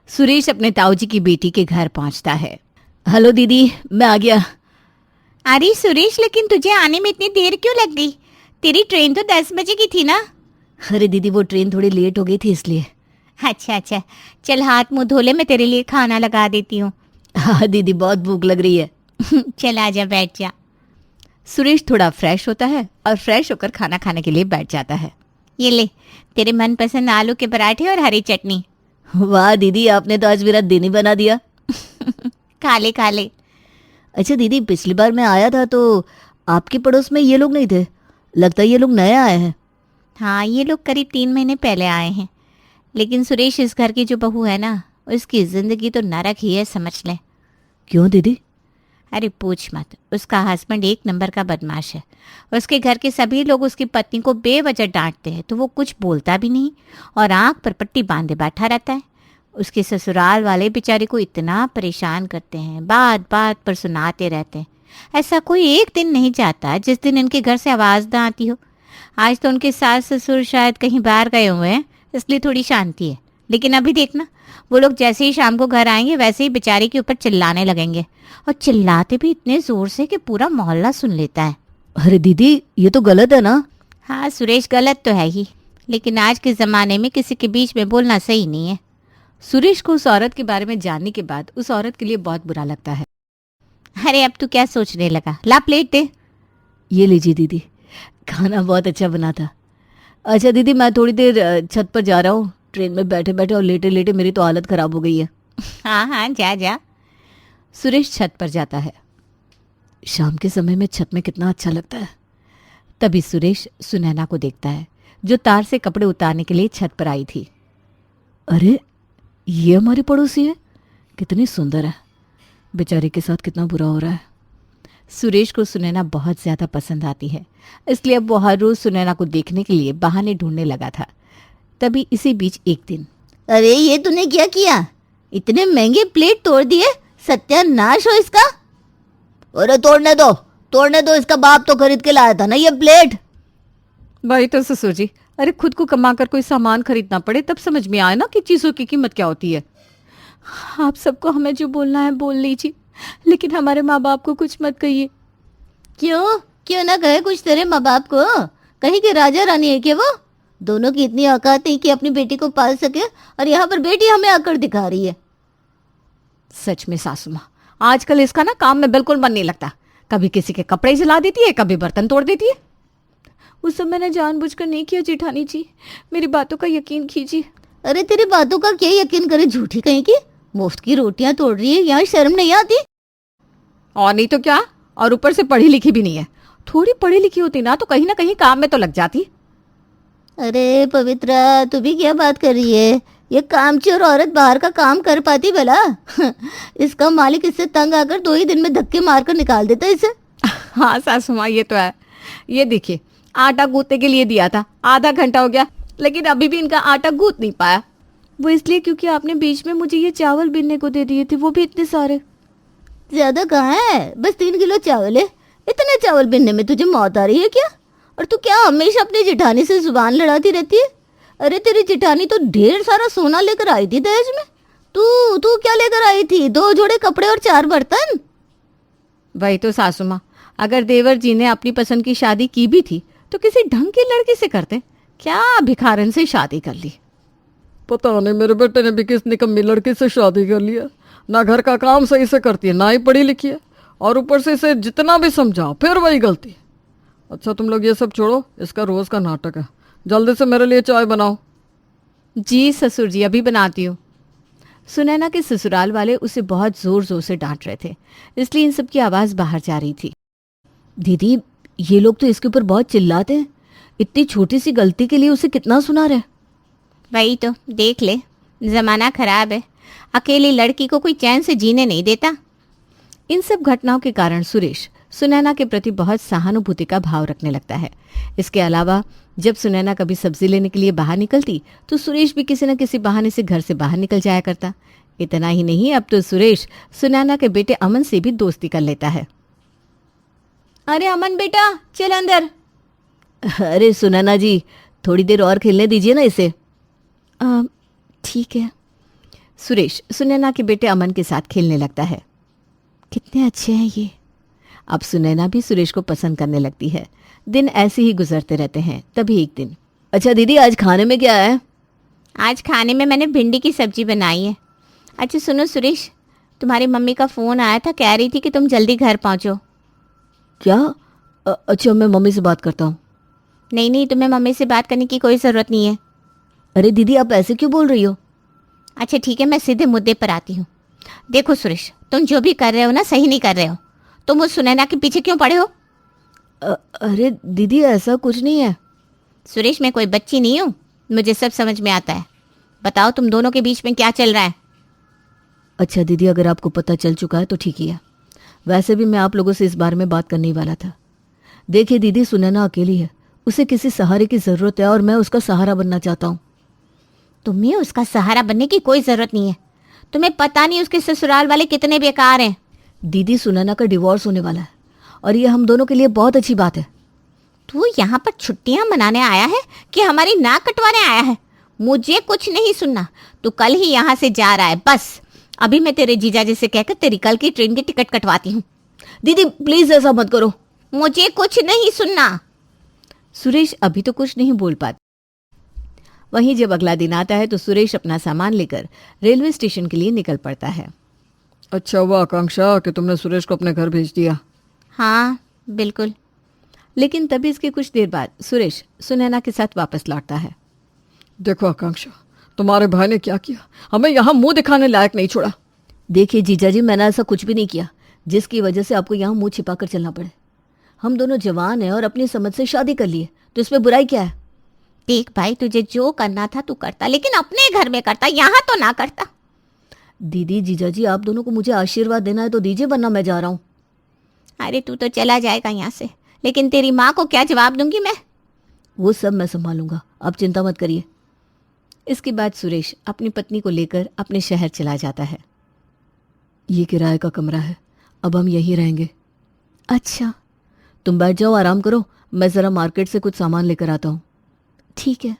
सुरेश अपने ताऊजी की बेटी के घर पहुंचता है। हेलो दीदी, मैं आ गया। अरे सुरेश, लेकिन तुझे आने में इतनी देर क्यों लग गई? तेरी ट्रेन तो 10 बजे की थी ना? अरे दीदी, वो ट्रेन थोड़ी लेट हो गई थी इसलिए। अच्छा, चल हाथ मुंह धो ले, मैं तेरे लिए खाना लगा देती हूँ। हाँ दीदी, बहुत भूख लग रही है। चल आजा, बैठ जा। सुरेश थोड़ा फ्रेश होता है और फ्रेश होकर खाना खाने के लिए बैठ जाता है। ये ले, तेरे मनपसंद आलू के पराठे और हरी चटनी। वाह दीदी, आपने तो आज मेरा दिन ही बना दिया। खा ले। अच्छा दीदी, पिछली बार मैं आया था तो आपके पड़ोस में ये लोग नहीं थे। लगता है ये लोग नए आए हैं। हाँ, ये लोग करीब 3 महीने पहले आए हैं। लेकिन सुरेश, इस घर की जो बहू है ना, उसकी जिंदगी तो नरक ही है, समझ ले। क्यों दीदी? अरे पूछ मत, उसका हस्बैंड एक नंबर का बदमाश है। उसके घर के सभी लोग उसकी पत्नी को बेवजह डांटते हैं तो वो कुछ बोलता भी नहीं और आंख पर पट्टी बांधे बैठा रहता है। उसके ससुराल वाले बेचारे को इतना परेशान करते हैं, बात बात पर सुनाते रहते हैं। ऐसा कोई एक दिन नहीं जाता जिस दिन इनके घर से आवाज़ ना आती हो। आज तो उनके सास ससुर शायद कहीं बाहर गए हुए हैं, इसलिए थोड़ी शांति है। लेकिन अभी देखना, वो लोग जैसे ही शाम को घर आएंगे वैसे ही बेचारे के ऊपर चिल्लाने लगेंगे, और चिल्लाते भी इतने जोर से कि पूरा मोहल्ला सुन लेता है। अरे दीदी, ये तो गलत है ना? हाँ सुरेश, गलत तो है ही, लेकिन आज के ज़माने में किसी के बीच में बोलना सही नहीं है। सुरेश को उस औरत के बारे में जानने के बाद उस औरत के लिए बहुत बुरा लगता है। अरे अब तू क्या सोचने लगा? ला प्लेट दे। ये लीजिए दीदी, खाना बहुत अच्छा बना था। अच्छा दीदी, मैं थोड़ी देर छत पर जा रहा हूँ। ट्रेन में बैठे बैठे और लेटे लेटे मेरी तो हालत खराब हो गई है। हाँ, जा। सुरेश छत पर जाता है। शाम के समय में छत में कितना अच्छा लगता है। तभी सुरेश सुनैना को देखता है, जो तार से कपड़े उतारने के लिए छत पर आई थी। अरे, ये हमारी पड़ोसी है। कितनी सुंदर है। बेचारी के साथ कितना बुरा हो रहा है। सुरेश को सुनैना बहुत ज़्यादा पसंद आती है, इसलिए अब वो हर रोज़ सुनैना को देखने के लिए बहाने ढूंढने लगा था। तभी इसी बीच एक दिन, अरे ये तूने क्या किया? इतने महंगे प्लेट तोड़ दिए, सत्यानाश हो इसका। अरे तोड़ने दो, इसका बाप तो खरीद के लाया था ना ये प्लेट। भाई तो ससुर जी, अरे खुद को कमाकर कोई सामान खरीदना पड़े तब समझ में आए ना कि चीज़ों की कीमत क्या होती है। आप सबको हमें जो बोलना है बोल लीजिए, लेकिन हमारे माँ बाप को कुछ मत कहिए। क्यों ना कहे कुछ तेरे माँ बाप को? कहीं के राजा रानी है क्या वो? दोनों की इतनी औकात नहीं कि अपनी बेटी को पाल सके, और यहाँ पर बेटी हमें आकर दिखा रही है। सच में सासू माँ, आजकल इसका ना काम में बिल्कुल मन नहीं लगता। कभी किसी के कपड़े जला देती है, कभी बर्तन तोड़ देती है। उस सब मैंने जानबूझकर नहीं किया जेठानी जी, मेरी बातों का यकीन कीजिए। अरे तेरी बातों का क्या यकीन करे, झूठी कहीं की। मुफ्त की रोटियां तोड़ रही है, यहाँ शर्म नहीं आती? और नहीं तो क्या, और ऊपर से पढ़ी लिखी भी नहीं है। थोड़ी पढ़ी लिखी होती ना तो कहीं ना कहीं काम में तो लग जाती। अरे पवित्रा, तू भी क्या बात कर रही है? ये कामचोर औरत बाहर का काम कर पाती भला? इसका मालिक इससे तंग आकर 2 ही दिन में धक्के मारकर निकाल देता इसे। हाँ सासू माँ, ये तो है। ये देखिए, आटा गूंथने के लिए दिया था, आधा घंटा हो गया, लेकिन अभी भी इनका आटा गूंथ नहीं पाया। वो इसलिए क्योंकि आपने बीच में मुझे ये चावल बीनने को दे दिए थे, वो भी इतने सारे। ज्यादा कहाँ है, बस 3 किलो चावल है। इतने चावल बीनने में तुझे मौत आ रही है क्या? और तू क्या हमेशा अपनी जेठानी से जुबान लड़ाती रहती है? अरे तेरी जेठानी तो ढेर सारा सोना लेकर आई थी दहेज में। तू क्या लेकर आई थी? 2 जोड़े कपड़े और 4 बर्तन। वही तो सासू माँ, अगर देवर जी ने अपनी पसंद की शादी की भी थी तो किसी ढंग की लड़की से करते, क्या भिखारन से शादी कर ली। पता नहीं मेरे बेटे ने भी किस निकम्मी लड़की से शादी कर लिया। ना घर का काम सही से करती है, ना ही पढ़ी लिखी है, और ऊपर से इसे जितना भी समझाओ फिर वही गलती। अच्छा तुम लोग ये सब छोड़ो, इसका रोज़ का नाटक है। जल्दी से मेरे लिए चाय बनाओ। जी ससुर जी, अभी बनाती हूँ। सुनैना के ससुराल वाले उसे बहुत जोर जोर से डांट रहे थे, इसलिए इन सब की आवाज़ बाहर जा रही थी। दीदी, ये लोग तो इसके ऊपर बहुत चिल्लाते हैं। इतनी छोटी सी गलती के लिए उसे कितना सुना रहे। वही तो देख ले, जमाना खराब है, अकेली लड़की को कोई चैन से जीने नहीं देता। इन सब घटनाओं के कारण सुरेश सुनैना के प्रति बहुत सहानुभूति का भाव रखने लगता है। इसके अलावा जब सुनैना कभी सब्जी लेने के लिए बाहर निकलती तो सुरेश भी किसी न किसी बहाने से घर से बाहर निकल जाया करता। इतना ही नहीं, अब तो सुरेश सुनैना के बेटे अमन से भी दोस्ती कर लेता है। अरे अमन बेटा, चल अंदर। अरे सुनैना जी, थोड़ी देर और खेलने दीजिए ना इसे। ठीक है। सुरेश सुनैना के बेटे अमन के साथ खेलने लगता है। कितने अच्छे हैं ये। अब सुनैना भी सुरेश को पसंद करने लगती है। दिन ऐसे ही गुजरते रहते हैं। तभी एक दिन, अच्छा दीदी आज खाने में क्या है? आज खाने में मैंने भिंडी की सब्जी बनाई है। अच्छा सुनो सुरेश, तुम्हारी मम्मी का फ़ोन आया था, कह रही थी कि तुम जल्दी घर पहुंचो। क्या? अच्छा मैं मम्मी से बात करता हूँ। नहीं नहीं, तुम्हें मम्मी से बात करने की कोई ज़रूरत नहीं है। अरे दीदी आप ऐसे क्यों बोल रही हो? अच्छा ठीक है, मैं सीधे मुद्दे पर आती हूँ। देखो सुरेश, तुम जो भी कर रहे हो ना सही नहीं कर रहे हो। तुम उस सुनैना के पीछे क्यों पड़े हो? अरे दीदी ऐसा कुछ नहीं है। सुरेश मैं कोई बच्ची नहीं हूँ, मुझे सब समझ में आता है। बताओ तुम दोनों के बीच में क्या चल रहा है? अच्छा दीदी अगर आपको पता चल चुका है तो ठीक ही है। वैसे भी मैं आप लोगों से इस बारे में बात करने ही वाला था। देखिए दीदी सुनैना अकेली है, उसे किसी सहारे की ज़रूरत है और मैं उसका सहारा बनना चाहता हूँ। तुम्हें उसका सहारा बनने की कोई ज़रूरत नहीं है। तुम्हें पता नहीं उसके ससुराल वाले कितने बेकार हैं। दीदी सुनैना का डिवोर्स होने वाला है और ये हम दोनों के लिए बहुत अच्छी बात है। तू यहाँ पर छुट्टियां मनाने आया है कि हमारी नाक कटवाने आया है? मुझे कुछ नहीं सुनना। तू कल ही यहाँ से जा रहा है बस। अभी मैं तेरे जीजाजी से कहकर तेरी कल की ट्रेन की टिकट कटवाती हूँ। दीदी प्लीज ऐसा मत करो। मुझे कुछ नहीं सुनना। सुरेश अभी तो कुछ नहीं बोल पाता। वहीं जब अगला दिन आता है तो सुरेश अपना सामान लेकर रेलवे स्टेशन के लिए निकल पड़ता है। अच्छा हुआ आकांक्षा कि तुमने सुरेश को अपने घर भेज दिया। हाँ बिल्कुल। लेकिन तभी इसके कुछ देर बाद सुरेश सुनैना के साथ वापस लौटता है। देखो आकांक्षा, तुम्हारे भाई ने क्या किया, हमें यहाँ मुंह दिखाने लायक नहीं छोड़ा। देखिए जीजाजी मैंने ऐसा कुछ भी नहीं किया जिसकी वजह से आपको यहाँ मुंह छिपा कर चलना पड़े। हम दोनों जवान हैं और अपनी समझ से शादी कर लिए, तो इसमें बुराई क्या है? देख भाई, तुझे जो करना था तू करता, लेकिन अपने घर में करता, यहाँ तो ना करता। दीदी जीजाजी आप दोनों को मुझे आशीर्वाद देना है तो दीजिए, वरना मैं जा रहा हूँ। अरे तू तो चला जाएगा यहाँ से, लेकिन तेरी माँ को क्या जवाब दूंगी मैं? वो सब मैं संभालूंगा, आप चिंता मत करिए। इसके बाद सुरेश अपनी पत्नी को लेकर अपने शहर चला जाता है। ये किराए का कमरा है, अब हम यहीं रहेंगे। अच्छा तुम बैठ जाओ, आराम करो, मैं ज़रा मार्केट से कुछ सामान लेकर आता हूँ। ठीक है।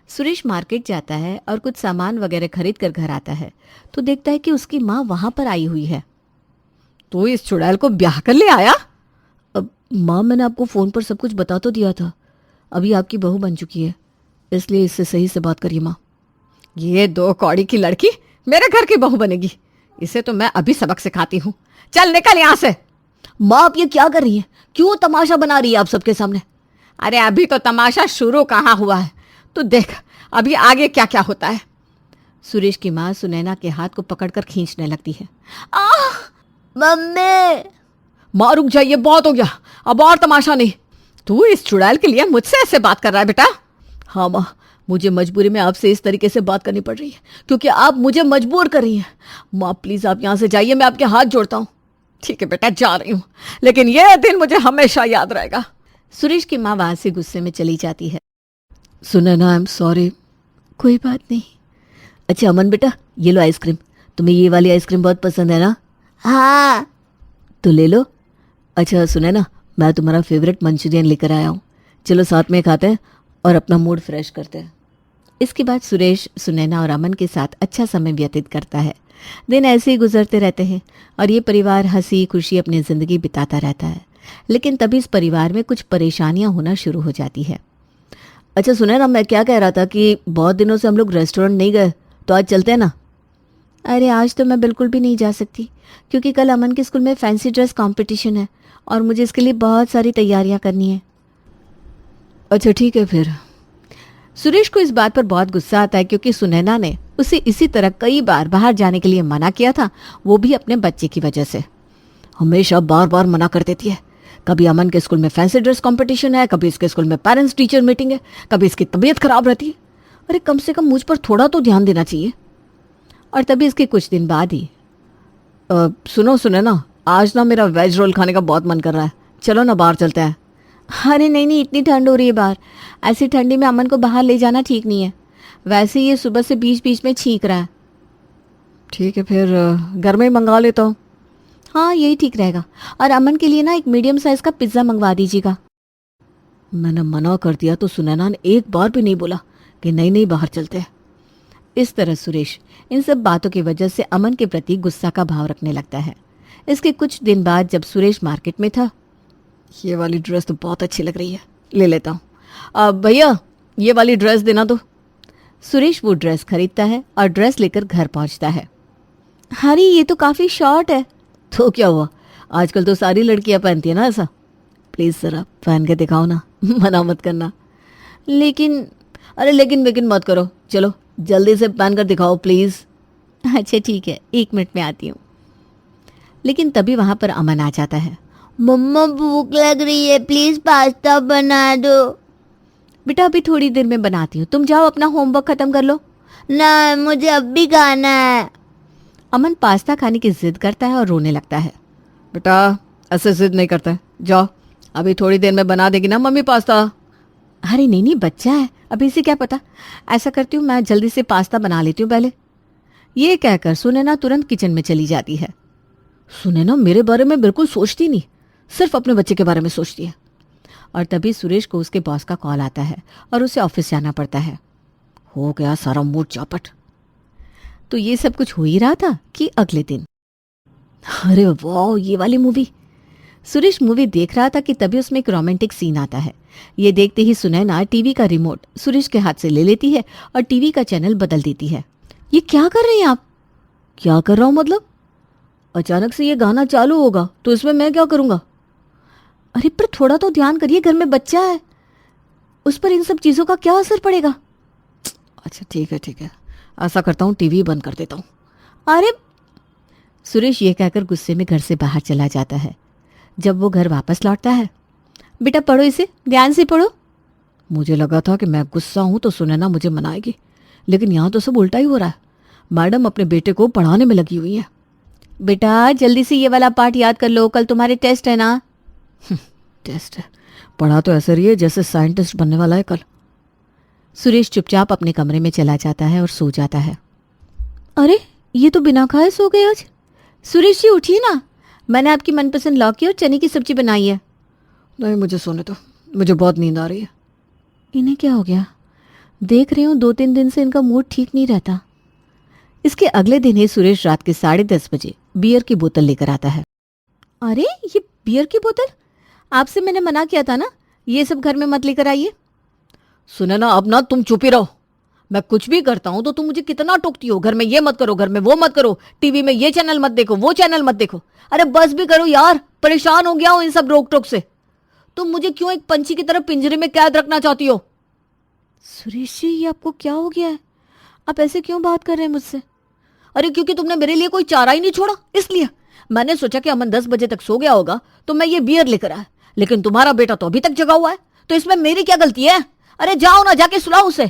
सुरेश मार्केट जाता है और कुछ सामान वगैरह खरीद कर घर आता है तो देखता है कि उसकी माँ वहाँ पर आई हुई है। तो इस चुड़ैल को ब्याह कर ले आया? अब माँ मैंने आपको फ़ोन पर सब कुछ बता तो दिया था, अभी आपकी बहू बन चुकी है, इसलिए इससे सही से बात करिए माँ। ये दो कौड़ी की लड़की मेरे घर की बहू बनेगी, इसे तो मैं अभी सबक सिखाती हूँ। चल निकल यहाँ से। माँ आप ये क्या कर रही हैं? क्यों तमाशा बना रही है आप सबके सामने? अरे अभी तो तमाशा शुरू कहाँ हुआ है, तू देख अभी आगे क्या क्या होता है। सुरेश की माँ सुनैना के हाथ को पकड़कर खींचने लगती है। मम्मी। माँ रुक जाइए, बहुत हो गया, अब और तमाशा नहीं। तू इस चुड़ैल के लिए मुझसे ऐसे बात कर रहा है बेटा? हाँ माँ, मुझे मजबूरी में आपसे इस तरीके से बात करनी पड़ रही है क्योंकि आप मुझे मजबूर कर रही हैं। माँ प्लीज़ आप यहाँ से जाइए, मैं आपके हाथ जोड़ता हूँ। ठीक है बेटा जा रही हूँ, लेकिन यह दिन मुझे हमेशा याद रहेगा। सुरेश की माँ वहाँ से गुस्से में चली जाती है। Sunaina I am sorry. कोई बात नहीं। अच्छा अमन बेटा ये लो आइसक्रीम, तुम्हें ये वाली आइसक्रीम बहुत पसंद है ना? हाँ। तो ले लो। अच्छा सुनैना मैं तुम्हारा फेवरेट मंचूरियन लेकर आया हूँ, चलो साथ में खाते हैं और अपना मूड फ्रेश करते हैं। इसके बाद सुरेश सुनैना और अमन के साथ अच्छा समय व्यतीत करता है। दिन ऐसे ही गुजरते रहते हैं और ये परिवार हंसी खुशी अपनी ज़िंदगी बिताता रहता है। लेकिन तभी इस परिवार में कुछ परेशानियां होना शुरू हो जाती है। अच्छा सुनैना मैं क्या कह रहा था कि बहुत दिनों से हम लोग रेस्टोरेंट नहीं गए, तो आज चलते हैं ना? अरे आज तो मैं बिल्कुल भी नहीं जा सकती क्योंकि कल अमन के स्कूल में फैंसी ड्रेस कंपटीशन है और मुझे इसके लिए बहुत सारी तैयारियां करनी है। अच्छा ठीक है फिर। सुरेश को इस बात पर बहुत गुस्सा आता है क्योंकि सुनैना ने उसे इसी तरह कई बार बाहर जाने के लिए मना किया था, वो भी अपने बच्चे की वजह से। हमेशा बार बार मना कर देती है। कभी अमन के स्कूल में फैंसी ड्रेस कंपटीशन है, कभी इसके स्कूल में पेरेंट्स टीचर मीटिंग है, कभी इसकी तबीयत खराब रहती है। अरे कम से कम मुझ पर थोड़ा तो ध्यान देना चाहिए। और तभी इसके कुछ दिन बाद ही सुनो सुनैना, आज ना मेरा वेज रोल खाने का बहुत मन कर रहा है, चलो ना बाहर चलते हैं। अरे नहीं नहीं, इतनी ठंड हो रही है बाहर, ऐसी ठंडी में अमन को बाहर ले जाना ठीक नहीं है। वैसे ये सुबह से बीच बीच में छींक रहा है। ठीक है फिर घर में ही मंगा लेता हूँ। हाँ यही ठीक रहेगा। और अमन के लिए ना एक मीडियम साइज का पिज्ज़ा मंगवा दीजिएगा। मैंने मना कर दिया तो सुनैना ने एक बार भी नहीं बोला कि नहीं नहीं बाहर चलते हैं। इस तरह सुरेश इन सब बातों की वजह से अमन के प्रति गुस्सा का भाव रखने लगता है। इसके कुछ दिन बाद जब सुरेश मार्केट में था, ये वाली ड्रेस तो बहुत अच्छी लग रही है, ले लेता हूँ। भैया ये वाली ड्रेस देना तो। सुरेश वो ड्रेस खरीदता है और ड्रेस लेकर घर पहुंचता है। अरे ये तो काफ़ी शॉर्ट है। तो क्या हुआ, आजकल तो सारी लड़कियां पहनती है ना ऐसा। प्लीज़ ज़रा पहन के दिखाओ ना, मना मत करना। लेकिन अरे लेकिन मत करो, चलो जल्दी से पहन कर दिखाओ प्लीज़। अच्छा ठीक है, 1 मिनट में आती हूँ। लेकिन तभी वहाँ पर अमन आ जाता है। मम्मा भूख लग रही है, प्लीज पास्ता बना दो। बेटा अभी थोड़ी देर में बनाती हूँ, तुम जाओ अपना होमवर्क खत्म कर लो। ना मुझे अब भी खाना है। अमन पास्ता खाने की जिद करता है और रोने लगता है। बेटा ऐसे जिद नहीं करता है, जाओ अभी थोड़ी देर में बना देगी ना मम्मी पास्ता। अरे नहीं बच्चा है, अभी इसे क्या पता। ऐसा करती हूँ मैं जल्दी से पास्ता बना लेती हूँ पहले। ये कहकर सुनैना तुरंत किचन में चली जाती है। सुनैना मेरे बारे में बिल्कुल सोचती नहीं, सिर्फ अपने बच्चे के बारे में सोचती है। और तभी सुरेश को उसके बॉस का कॉल आता है और उसे ऑफिस जाना पड़ता है। हो गया सारा मूड चौपट। तो ये सब कुछ हो ही रहा था कि अगले दिन, अरे वाह ये वाली मूवी। सुरेश मूवी देख रहा था कि तभी उसमें एक रोमांटिक सीन आता है। ये देखते ही सुनैना टीवी का रिमोट सुरेश के हाथ से ले लेती है और टीवी का चैनल बदल देती है। ये क्या कर रहे हैं आप? क्या कर रहा हूँ मतलब? अचानक से ये गाना चालू होगा तो इसमें मैं क्या करूँगा? अरे पर थोड़ा तो ध्यान करिए, घर में बच्चा है, उस पर इन सब चीज़ों का क्या असर पड़ेगा? अच्छा ठीक है, ऐसा करता हूँ टीवी बंद कर देता हूँ। अरे सुरेश ये कहकर गुस्से में घर से बाहर चला जाता है। जब वो घर वापस लौटता है, बेटा पढ़ो इसे, ध्यान से पढ़ो। मुझे लगा था कि मैं गुस्सा हूँ तो सुनैना मुझे मनाएगी, लेकिन यहाँ तो सब उल्टा ही हो रहा है। मैडम अपने बेटे को पढ़ाने में लगी हुई है। बेटा जल्दी से ये वाला पार्ट याद कर लो, कल तुम्हारे टेस्ट है ना। टेस्ट है? पढ़ा तो ऐसा रही है जैसे साइंटिस्ट बनने वाला है कल। सुरेश चुपचाप अपने कमरे में चला जाता है और सो जाता है। अरे ये तो बिना खाए सो गए आज। सुरेश जी उठिए ना, मैंने आपकी मनपसंद लौकी और चने की सब्जी बनाई है। नहीं मुझे सोने दो, मुझे बहुत नींद आ रही है। इन्हें क्या हो गया? देख रही हूँ 2-3 दिन से इनका मूड ठीक नहीं रहता। इसके अगले दिन ही सुरेश रात के 10:30 बजे बियर की बोतल लेकर आता है। अरे ये बियर की बोतल? आपसे मैंने मना किया था ना ये सब घर में मत लेकर आइए। सुनैना अब ना तुम चुप ही रहो। मैं कुछ भी करता हूँ तो तुम मुझे कितना टोकती हो, घर में ये मत करो, घर में वो मत करो, टीवी में ये चैनल मत देखो, वो चैनल मत देखो। अरे बस भी करो यार, परेशान हो गया हूँ इन सब रोक टोक से। तुम मुझे क्यों एक पंछी की तरह पिंजरे में कैद रखना चाहती हो? सुरेश जी ये आपको क्या हो गया है? आप ऐसे क्यों बात कर रहे हैं मुझसे? अरे क्योंकि तुमने मेरे लिए कोई चारा ही नहीं छोड़ा, इसलिए मैंने सोचा कि अमन 10 बजे तक सो गया होगा तो मैं ये बियर लेकर आया, लेकिन तुम्हारा बेटा तो अभी तक जगा हुआ है, तो इसमें मेरी क्या गलती है? अरे जाओ ना, जाके सुलाओ उसे।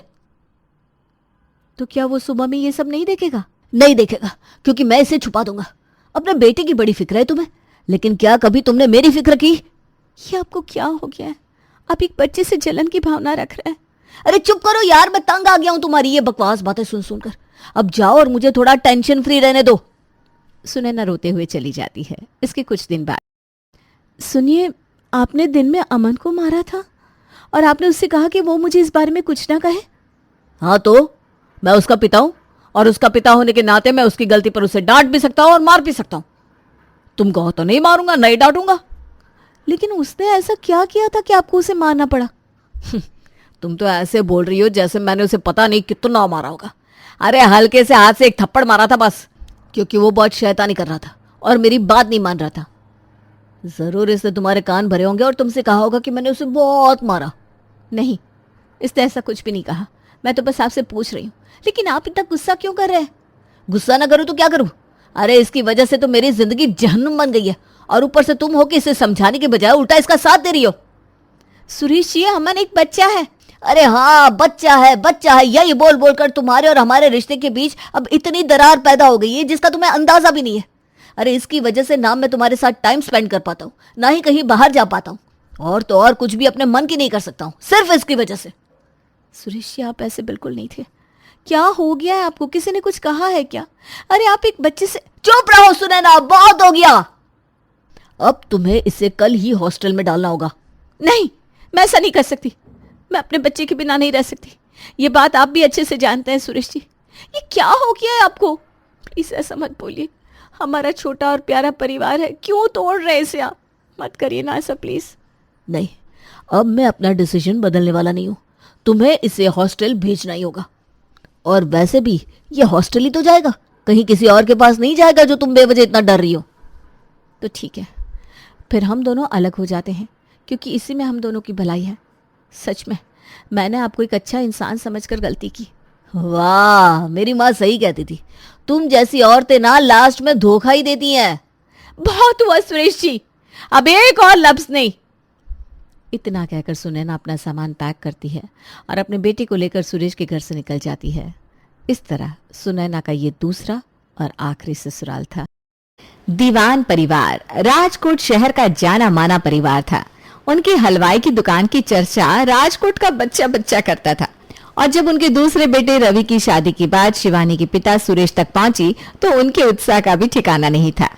तो क्या वो सुबह में ये सब नहीं देखेगा? नहीं देखेगा, क्योंकि मैं इसे छुपा दूंगा। अपने बेटे की बड़ी फिक्र है तुम्हें, लेकिन क्या कभी तुमने मेरी फिक्र की? ये आपको क्या हो गया है? आप एक बच्चे से जलन की भावना रख रहे हैं। अरे चुप करो यार, मैं तंग आ गया हूं तुम्हारी ये बकवास बातें सुन सुनकर। अब जाओ और मुझे थोड़ा टेंशन फ्री रहने दो। सुनैना रोते हुए चली जाती है। इसके कुछ दिन बाद, सुनिए आपने दिन में अमन को मारा था और आपने उससे कहा कि वो मुझे इस बारे में कुछ ना कहे। हाँ तो मैं उसका पिता हूं और उसका पिता होने के नाते मैं उसकी गलती पर उसे डांट भी सकता हूं और मार भी सकता हूं। तुम कहो तो नहीं मारूंगा, नहीं डांटूंगा। लेकिन उसने ऐसा क्या किया था कि आपको उसे मारना पड़ा? तुम तो ऐसे बोल रही हो जैसे मैंने उसे पता नहीं कितना मारा होगा। अरे हल्के से हाथ से एक थप्पड़ मारा था बस, क्योंकि वो बहुत शैतानी कर रहा था और मेरी बात नहीं मान रहा था। जरूर इसने तुम्हारे कान भरे होंगे और तुमसे कहा होगा कि मैंने उसे बहुत मारा। नहीं, इसने ऐसा कुछ भी नहीं कहा। मैं तो बस आपसे पूछ रही हूँ। लेकिन आप इतना गुस्सा क्यों कर रहे हैं? गुस्सा ना करूँ तो क्या करूँ? अरे इसकी वजह से तो मेरी जिंदगी जहन्नुम बन गई है, और ऊपर से तुम हो कि इसे समझाने के बजाय उल्टा इसका साथ दे रही हो। सुरेश जी अमन एक बच्चा है। अरे हाँ बच्चा है, यही बोल बोल कर तुम्हारे और हमारे रिश्ते के बीच अब इतनी दरार पैदा हो गई है जिसका तुम्हें अंदाजा भी नहीं है। अरे इसकी वजह से ना मैं तुम्हारे साथ टाइम स्पेंड कर पाता हूँ, ना ही कहीं बाहर जा पाता हूँ, और तो और कुछ भी अपने मन की नहीं कर सकता हूँ, सिर्फ इसकी वजह से। सुरेश जी आप ऐसे बिल्कुल नहीं थे। क्या हो गया है आपको? किसी ने कुछ कहा है क्या? अरे आप एक बच्चे से। चुप रहो सुनैना, बहुत हो गया। अब तुम्हें इसे कल ही हॉस्टल में डालना होगा। नहीं, मैं ऐसा नहीं कर सकती। मैं अपने बच्चे के बिना नहीं रह सकती। ये बात आप भी अच्छे से जानते हैं सुरेश जी। ये क्या हो गया है आपको? प्लीज ऐसा मत बोलिए, हमारा छोटा और प्यारा परिवार है, क्यों तोड़ रहे इसे आप? मत करिए ना ऐसा प्लीज। नहीं, अब मैं अपना डिसीजन बदलने वाला नहीं हूँ। तुम्हें इसे हॉस्टल भेजना ही होगा। और वैसे भी ये हॉस्टल ही तो जाएगा, कहीं किसी और के पास नहीं जाएगा जो तुम बेवजह इतना डर रही हो। तो ठीक है, फिर हम दोनों अलग हो जाते हैं, क्योंकि इसी में हम दोनों की भलाई है। सच में मैंने आपको एक अच्छा इंसान समझकर गलती की। वाह, मेरी माँ सही कहती थी, तुम जैसी औरतें ना लास्ट में धोखा ही देती हैं। बहुत हुआ सुरेश जी, अब एक और लफ्ज नहीं। इतना कहकर सुनैना अपना सामान पैक करती है और अपने बेटे को लेकर सुरेश के घर से निकल जाती है। इस तरह सुनैना का ये दूसरा और आखिरी ससुराल था। दीवान परिवार राजकोट शहर का जाना माना परिवार था। उनकी हलवाई की दुकान की चर्चा राजकोट का बच्चा बच्चा करता था। और जब उनके दूसरे बेटे रवि की शादी की बात शिवानी के पिता सुरेश तक पहुंची तो उनके उत्साह का भी ठिकाना नहीं था।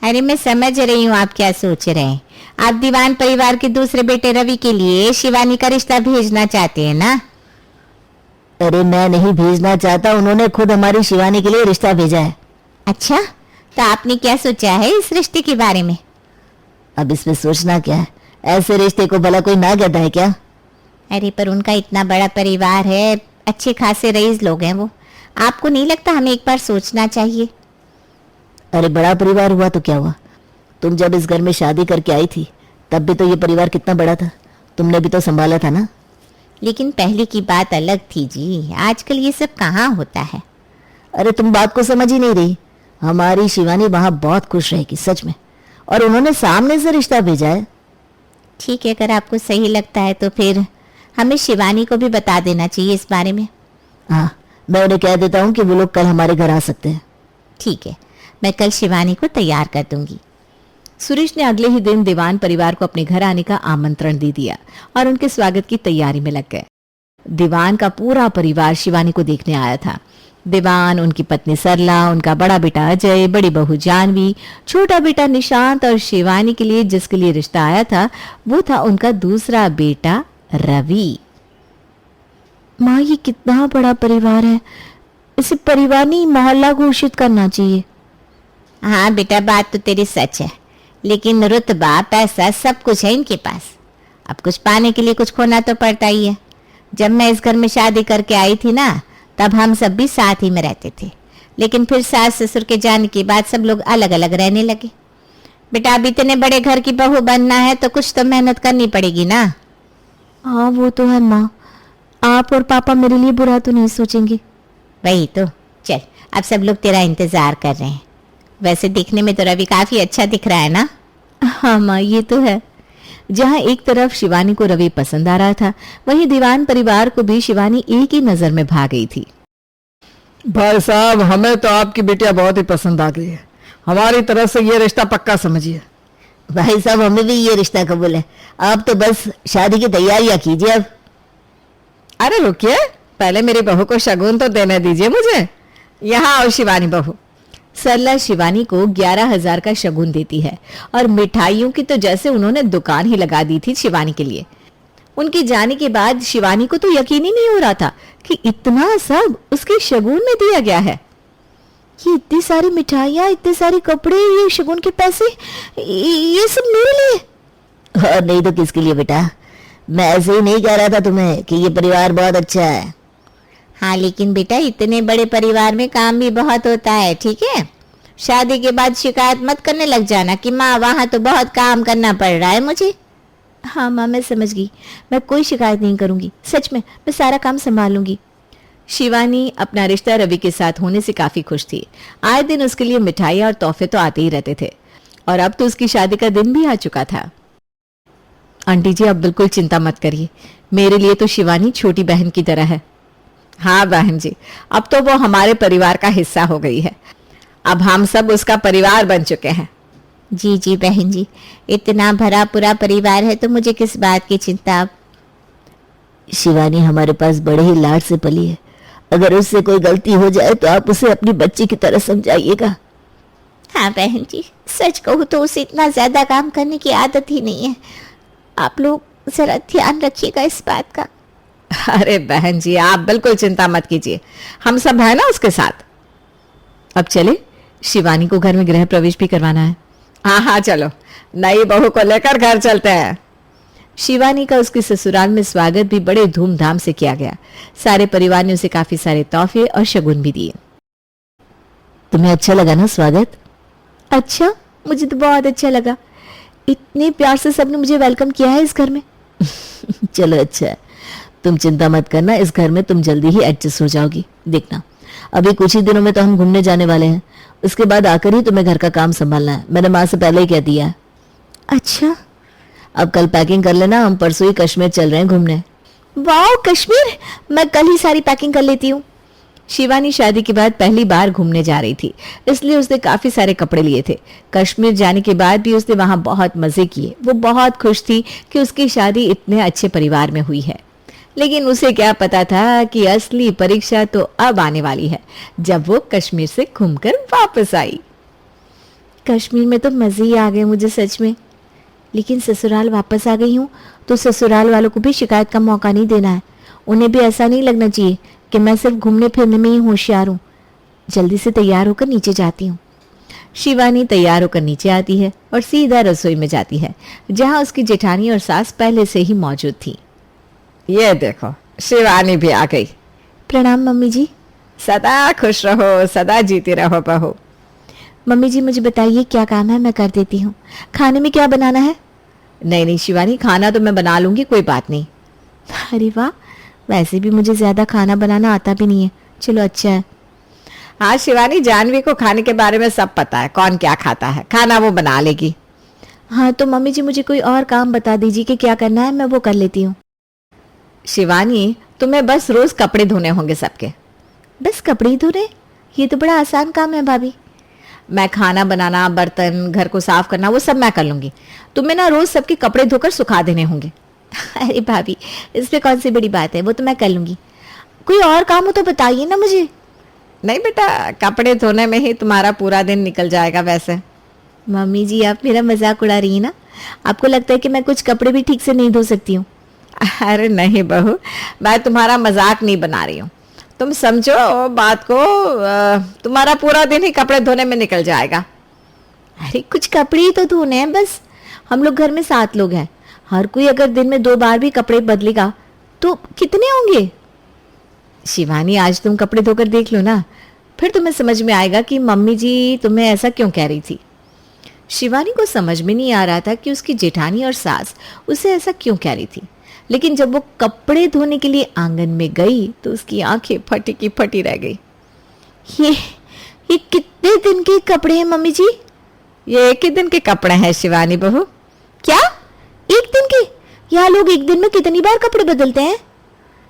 अरे मैं समझ रही हूँ आप क्या सोच रहे हैं। आप दीवान परिवार के दूसरे बेटे रवि के लिए शिवानी का रिश्ता भेजना चाहते हैं ना? अरे मैं नहीं भेजना चाहता, उन्होंने खुद हमारी शिवानी के लिए रिश्ता भेजा है। अच्छा, तो आपने क्या सोचा है इस रिश्ते के बारे में? अब इसमें सोचना क्या है, ऐसे रिश्ते को भला कोई ना कहता है क्या? अरे पर उनका इतना बड़ा परिवार है, अच्छे खासे रईस लोग हैं वो। आपको नहीं लगता हमें एक बार सोचना चाहिए? अरे बड़ा परिवार हुआ तो क्या हुआ, तुम जब इस घर में शादी करके आई थी तब भी तो ये परिवार कितना बड़ा था, तुमने भी तो संभाला था ना। लेकिन पहले की बात अलग थी जी, आजकल ये सब कहाँ होता है। अरे तुम बात को समझ ही नहीं रही, हमारी शिवानी वहां बहुत खुश रहेगी सच में, और उन्होंने सामने से रिश्ता भेजा है। ठीक है, अगर आपको सही लगता है तो फिर हमें शिवानी को भी बता देना चाहिए इस बारे में। हाँ, मैं उन्हें कह देता हूँ कि वो लोग कल हमारे घर आ सकते हैं। ठीक है, मैं कल शिवानी को तैयार कर दूंगी। सुरेश ने अगले ही दिन दीवान परिवार को अपने घर आने का आमंत्रण दे दिया और उनके स्वागत की तैयारी में लग गए। दीवान का पूरा परिवार शिवानी को देखने आया था। दीवान, उनकी पत्नी सरला, उनका बड़ा बेटा अजय, बड़ी बहू जानवी, छोटा बेटा निशांत और शिवानी के लिए जिसके लिए रिश्ता आया था वो था उनका दूसरा बेटा रवि। माँ, ये कितना बड़ा परिवार है, इसे परिवार नहीं मोहल्ला घोषित करना चाहिए। हाँ बेटा, बात तो तेरी सच है, लेकिन रुतबा पैसा सब कुछ है इनके पास। अब कुछ पाने के लिए कुछ खोना तो पड़ता ही है। जब मैं इस घर में शादी करके आई थी ना, तब हम सब भी साथ ही में रहते थे, लेकिन फिर सास ससुर के जाने के बाद सब लोग अलग अलग रहने लगे। बेटा, अब इतने बड़े घर की बहू बनना है तो कुछ तो मेहनत करनी पड़ेगी ना। हाँ वो तो है माँ, आप और पापा मेरे लिए बुरा तो नहीं सोचेंगे। वही तो। चल, अब सब लोग तेरा इंतजार कर रहे हैं। वैसे दिखने में तो रवि काफी अच्छा दिख रहा है ना? हाँ माँ, ये तो है। जहाँ एक तरफ शिवानी को रवि पसंद आ रहा था, वहीं दीवान परिवार को भी शिवानी एक ही नजर में भा गई थी। भाई साहब, हमें तो आपकी बिटिया बहुत ही पसंद आ गई है, हमारी तरफ से ये रिश्ता पक्का समझिए। भाई साहब, हमें भी ये रिश्ता कबूल है, आप तो बस शादी की तैयारियां कीजिए अब। अरे रुकिए, पहले मेरी बहू को शगुन तो देने दीजिए मुझे। यहाँ आओ शिवानी बहू। सरला शिवानी को 11,000 का शगुन देती है और मिठाइयों की तो जैसे उन्होंने दुकान ही लगा दी थी शिवानी के लिए। उनके जाने के बाद शिवानी को तो यकीन ही नहीं हो रहा था कि इतना सब उसके शगुन में दिया गया है। ये इतनी सारी मिठाइयाँ, इतने सारे कपड़े, ये शगुन के पैसे, ये सब मेरे लिए। और नहीं तो किसके लिए बेटा, मैं ऐसे ही नहीं कह रहा था तुम्हें कि ये परिवार बहुत अच्छा है। हाँ, लेकिन बेटा इतने बड़े परिवार में काम भी बहुत होता है, ठीक है? शादी के बाद शिकायत मत करने लग जाना कि माँ वहाँ तो बहुत काम करना पड़ रहा है मुझे। हाँ माँ, मैं समझ गई, मैं कोई शिकायत नहीं करूंगी, सच में मैं सारा काम संभाल लूंगी। शिवानी अपना रिश्ता रवि के साथ होने से काफी खुश थी। आए दिन उसके लिए मिठाइयाँ और तोहफे तो आते ही रहते थे और अब तो उसकी शादी का दिन भी आ चुका था। आंटी जी, अब बिल्कुल चिंता मत करिए, मेरे लिए तो शिवानी छोटी बहन की तरह है। हाँ बहन जी, अब तो वो हमारे परिवार का हिस्सा हो गई है, अब हम सब उसका परिवार बन चुके हैं। जी जी बहन जी, इतना भरा पूरा परिवार है तो मुझे किस बात की चिंता। अब शिवानी हमारे पास बड़े ही लाड से पली है, अगर उससे कोई गलती हो जाए तो आप उसे अपनी बच्ची की तरह समझाइएगा। हाँ बहन जी, सच कहूँ तो उसे इतना ज्यादा काम करने की आदत ही नहीं है। आप लोग जरा ध्यान रखिएगा इस बात का। अरे बहन जी, आप बिल्कुल चिंता मत कीजिए, हम सब है ना उसके साथ। अब चले, शिवानी को घर में गृह प्रवेश भी करवाना है। हाँ हाँ चलो, नई बहू को लेकर घर चलते हैं। शिवानी का उसके ससुराल में स्वागत भी बड़े धूमधाम से किया गया। सारे परिवार ने उसे काफी सारे तोहफे और शगुन भी दिए। तुम्हें अच्छा लगा ना स्वागत? अच्छा, मुझे तो बहुत अच्छा लगा। इतने प्यार से सबने मुझे वेलकम किया है इस घर में। चलो अच्छा है, तुम चिंता मत करना, इस घर में तुम जल्दी ही एडजस्ट हो जाओगी। देखना, अभी कुछ ही दिनों में तो हम घूमने जाने वाले हैं, उसके बाद आकर ही तुम्हें घर का काम संभालना है। मैंने माँ से पहले ही कह दिया है। अच्छा, अब कल पैकिंग कर लेना, हम परसों ही कश्मीर चल रहे हैं घूमने। वाह कश्मीर, मैं कल ही सारी पैकिंग कर लेती हूँ। शिवानी शादी के बाद पहली बार घूमने जा रही थी, इसलिए उसने काफी सारे कपड़े लिए थे। कश्मीर जाने के बाद भी उसने वहां बहुत मजे किए। वो बहुत खुश थी कि उसकी शादी इतने अच्छे परिवार में हुई है। लेकिन उसे क्या पता था कि असली परीक्षा तो अब आने वाली है, जब वो कश्मीर से घूमकर वापस आई। कश्मीर में तो मजे ही आ गए मुझे सच में। लेकिन ससुराल वापस आ गई हूँ तो ससुराल वालों को भी शिकायत का मौका नहीं देना है। उन्हें भी ऐसा नहीं लगना चाहिए कि मैं सिर्फ घूमने फिरने में ही होशियार हूँ। जल्दी से तैयार होकर नीचे जाती हूँ। शिवानी तैयार होकर नीचे आती है और सीधा रसोई में जाती है, जहाँ उसकी जेठानी और सास पहले से ही मौजूद थी। ये देखो, शिवानी भी आ गई। प्रणाम मम्मी जी। सदा खुश रहो, सदा जीती रहो बहू। मम्मी जी मुझे बताइए क्या काम है, मैं कर देती हूँ। खाने में क्या बनाना है? नहीं नहीं शिवानी, खाना तो मैं बना लूंगी, कोई बात नहीं। अरे वाह, वैसे भी मुझे ज्यादा खाना बनाना आता भी नहीं है। चलो अच्छा है। हाँ शिवानी, जानवी को खाने के बारे में सब पता है, कौन क्या खाता है, खाना वो बना लेगी। हाँ तो मम्मी जी मुझे कोई और काम बता दीजिए कि क्या करना है, मैं वो कर लेती हूँ। शिवानी, तुम्हें बस रोज कपड़े धोने होंगे सबके। बस कपड़े ही धोने? ये तो बड़ा आसान काम है भाभी। मैं खाना बनाना, बर्तन, घर को साफ करना वो सब मैं कर लूंगी। तुम्हें ना रोज सबके कपड़े धोकर सुखा देने होंगे। अरे भाभी, इसमें कौन सी बड़ी बात है, वो तो मैं कर लूंगी। कोई और काम हो तो बताइए ना मुझे। नहीं बेटा, कपड़े धोने में ही तुम्हारा पूरा दिन निकल जाएगा वैसे। मम्मी जी आप मेरा मजाक उड़ा रही है ना? आपको लगता है कि मैं कुछ कपड़े भी ठीक से नहीं धो सकती हूँ? अरे नहीं बहू, मैं तुम्हारा मजाक नहीं बना रही हूँ। तुम समझो बात को, तुम्हारा पूरा दिन ही कपड़े धोने में निकल जाएगा। अरे कुछ कपड़े ही तो धोने हैं बस। हम लोग घर में 7 लोग हैं। हर कोई अगर दिन में 2 बार भी कपड़े बदलेगा तो कितने होंगे? शिवानी, आज तुम कपड़े धोकर देख लो ना, फिर तुम्हें समझ में आएगा कि मम्मी जी तुम्हें ऐसा क्यों कह रही थी। शिवानी को समझ में नहीं आ रहा था कि उसकी जेठानी और सास उसे ऐसा क्यों कह रही थी। लेकिन जब वो कपड़े धोने के लिए आंगन में गई तो उसकी आंखें फटी की फटी रह गई। ये कितने दिन के कपड़े हैं मम्मी जी? ये एक ही दिन के कपड़े हैं शिवानी बहू। क्या, एक दिन के? यहाँ लोग एक दिन में कितनी बार कपड़े बदलते हैं?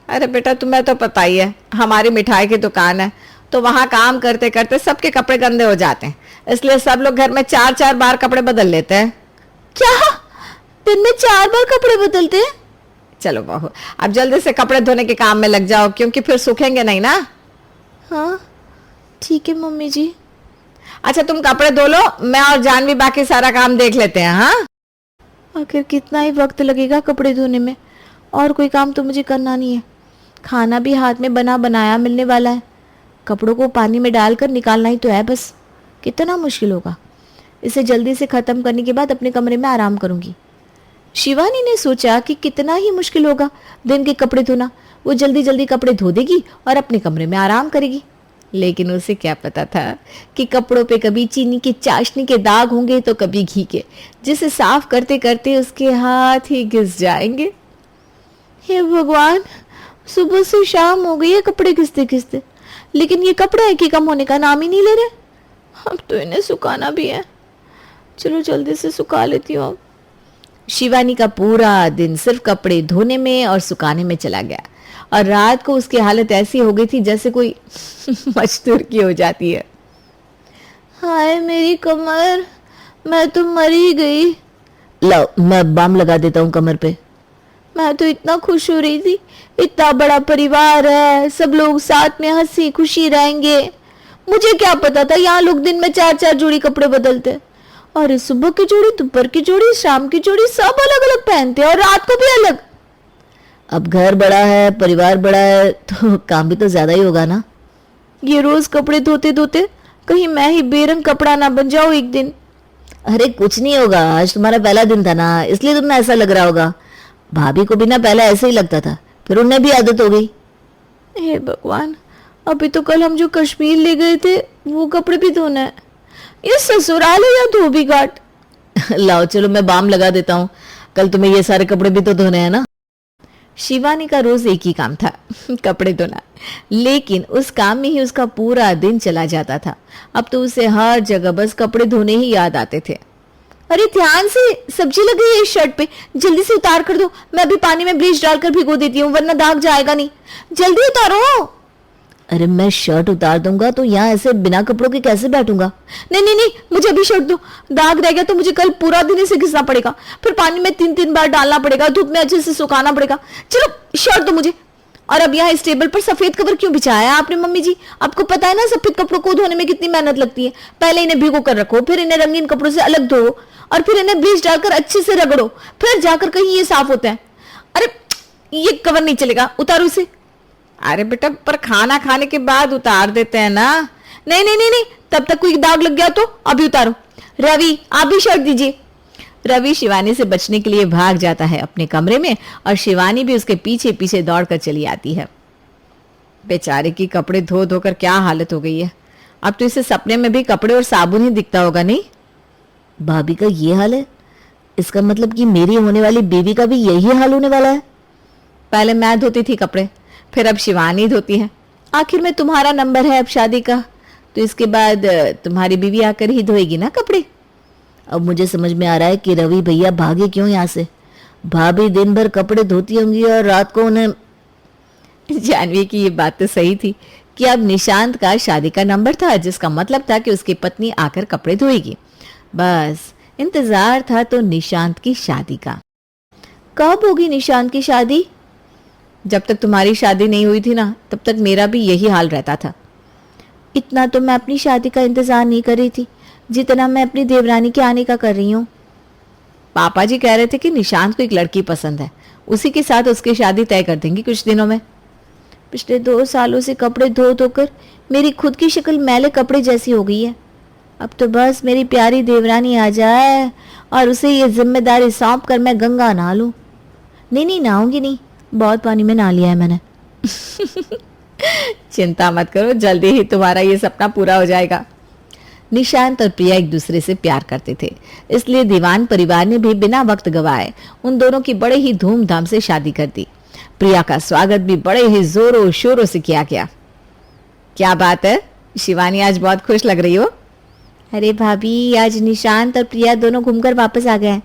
अरे बेटा, तुम्हें तो पता ही है, हमारी मिठाई की दुकान है तो वहां काम करते करते सबके कपड़े गंदे हो जाते हैं, इसलिए सब लोग घर में 4-4 बार कपड़े बदल लेते हैं। क्या, दिन में 4 बार कपड़े बदलते हैं? चलो बहू, अब जल्दी से कपड़े धोने के काम में लग जाओ, क्योंकि फिर सूखेंगे नहीं ना। हाँ ठीक है मम्मी जी। अच्छा तुम कपड़े धो लो, मैं और जानवी बाकी सारा काम देख लेते हैं। हाँ, आखिर कितना ही वक्त लगेगा कपड़े धोने में, और कोई काम तो मुझे करना नहीं है। खाना भी हाथ में बना बनाया मिलने वाला है, कपड़ों को पानी में डालकर निकालना ही तो है बस। कितना मुश्किल होगा। इसे जल्दी से ख़त्म करने के बाद अपने कमरे में आराम करूंगी। शिवानी ने सोचा कि कितना ही मुश्किल होगा दिन के कपड़े धोना। वो जल्दी जल्दी कपड़े धो देगी और अपने कमरे में आराम करेगी। लेकिन उसे क्या पता था कि कपड़ों पे कभी चीनी की चाशनी के दाग होंगे तो कभी घी के, जिसे साफ करते करते उसके हाथ ही घिस जाएंगे। हे भगवान, सुबह से शाम हो गई है कपड़े घिसते घिसते, लेकिन ये कपड़े एक ही कम होने का नाम ही नहीं ले रहे। अब तो इन्हें सुखाना भी है। चलो जल्दी से सुखा लेती हूँ अब। शिवानी का पूरा दिन सिर्फ कपड़े धोने में और सुखाने में चला गया, और रात को उसकी हालत ऐसी हो गई थी जैसे कोई मजदूर की हो जाती है। हाय मेरी कमर, मैं तो मर ही गई। लो, मैं बाम लगा देता हूँ कमर पे। मैं तो इतना खुश हो रही थी, इतना बड़ा परिवार है, सब लोग साथ में हंसी खुशी रहेंगे। मुझे क्या पता था यहाँ लोग दिन में 4-4 जोड़ी कपड़े बदलते। और सुबह की जोड़ी, दोपहर की जोड़ी, शाम की जोड़ी, सब अलग अलग पहनते और रात को भी अलग। अब घर बड़ा है, परिवार बड़ा है, तो काम भी तो ज्यादा ही होगा ना। ये रोज कपड़े धोते धोते कहीं मैं ही बेरंग कपड़ा ना बन जाऊं एक दिन। अरे कुछ नहीं होगा, आज तुम्हारा पहला दिन था ना, इसलिए तुम्हें ऐसा लग रहा होगा। भाभी को भी ना पहले ऐसे ही लगता था, फिर उन्हें भी आदत हो गई। हे भगवान, अभी तो कल हम जो कश्मीर ले गए थे वो कपड़े भी धोना है। ये ससुराल है या धोबी घाट? लाओ चलो मैं बाम लगा देता हूँ, कल तुम्हें ये सारे कपड़े भी तो धोने हैं ना। शिवानी का रोज एक ही काम था, कपड़े धोना, लेकिन उस काम में ही उसका पूरा दिन चला जाता था। अब तो उसे हर जगह बस कपड़े धोने ही याद आते थे। अरे ध्यान से, सब्जी लग गई है इस शर्ट पे, जल्दी से उतार कर दो। मैं अभी पानी में ब्लीच डालकर भिगो देती हूँ, वरना दाग जाएगा नहीं। जल्दी उतारो। अरे मैं शर्ट उतार दूंगा तो यहाँ ऐसे बिना कपड़ों के कैसे बैठूंगा? नहीं नहीं नहीं, मुझे अभी शर्ट दो। दाग रह गया तो मुझे कल पूरा दिन इसे घिसना पड़ेगा, फिर पानी में 3-3 बार डालना पड़ेगा, धूप में अच्छे से सुखाना पड़ेगा। चलो शर्ट दो मुझे। और अब यहाँ इस टेबल पर सफेद कवर क्यों बिछाया है आपने मम्मी जी? आपको पता है ना सफेद कपड़ों को धोने में कितनी मेहनत लगती है। पहले इन्हें भिगो कर रखो, फिर इन्हें रंगीन कपड़ों से अलग धो, और फिर इन्हें ब्लीच डालकर अच्छे से रगड़ो, फिर जाकर कहीं ये साफ होता है। अरे ये कवर नहीं चलेगा, उतारो इसे। अरे बेटा, पर खाना खाने के बाद उतार देते हैं ना। नहीं नहीं नहीं नहीं, तब तक कोई दाग लग गया तो अभी उतारो। रवि आप भी शर्ट दीजिए। रवि शिवानी से बचने के लिए भाग जाता है अपने कमरे में, और शिवानी भी उसके पीछे पीछे दौड़कर चली आती है। बेचारे की कपड़े धो धोकर क्या हालत हो गई है। अब तो इसे सपने में भी कपड़े और साबुन ही दिखता होगा। नहीं, भाभी का ये हाल है, इसका मतलब कि मेरी होने वाली बीवी का भी यही हाल होने वाला है। पहले मैं धोती थी कपड़े, फिर अब शिवानी धोती है। आखिर में तुम्हारा नंबर है अब शादी का, तो इसके बाद तुम्हारी बीवी आकर ही धोएगी ना कपड़े। अब मुझे समझ में आ रहा है कि रवि भैया भागे क्यों यहाँ से। भाभी दिन भर कपड़े धोती होंगी और रात को उन्हें। जानवी की ये बात तो सही थी कि अब निशांत का शादी का नंबर था, जिसका मतलब था कि उसकी पत्नी आकर कपड़े धोएगी। बस इंतजार था तो निशांत की शादी का। कब होगी निशांत की शादी? जब तक तुम्हारी शादी नहीं हुई थी ना, तब तक मेरा भी यही हाल रहता था। इतना तो मैं अपनी शादी का इंतजार नहीं कर रही थी जितना मैं अपनी देवरानी के आने का कर रही हूँ। पापा जी कह रहे थे कि निशांत को एक लड़की पसंद है, उसी के साथ उसकी शादी तय कर देंगी कुछ दिनों में। पिछले 2 सालों से कपड़े धो धोकर मेरी खुद की शक्ल मैले कपड़े जैसी हो गई है। अब तो बस मेरी प्यारी देवरानी आ जाए और उसे ये जिम्मेदारी सौंप कर मैं गंगा नहा लूं। नहीं नहीं, नहाऊंगी नहीं, बहुत पानी में नहा लिया है मैंने। चिंता मत करो, जल्दी ही तुम्हारा ये सपना पूरा हो जाएगा। निशांत और प्रिया एक दूसरे से प्यार करते थे, इसलिए दीवान परिवार ने भी बिना वक्त गवाए उन दोनों की बड़े ही धूमधाम से शादी कर दी। प्रिया का स्वागत भी बड़े ही जोरों शोरों से किया गया। क्या बात है शिवानी, आज बहुत खुश लग रही हो। अरे भाभी, आज निशांत और प्रिया दोनों घूमकर वापस आ गए हैं।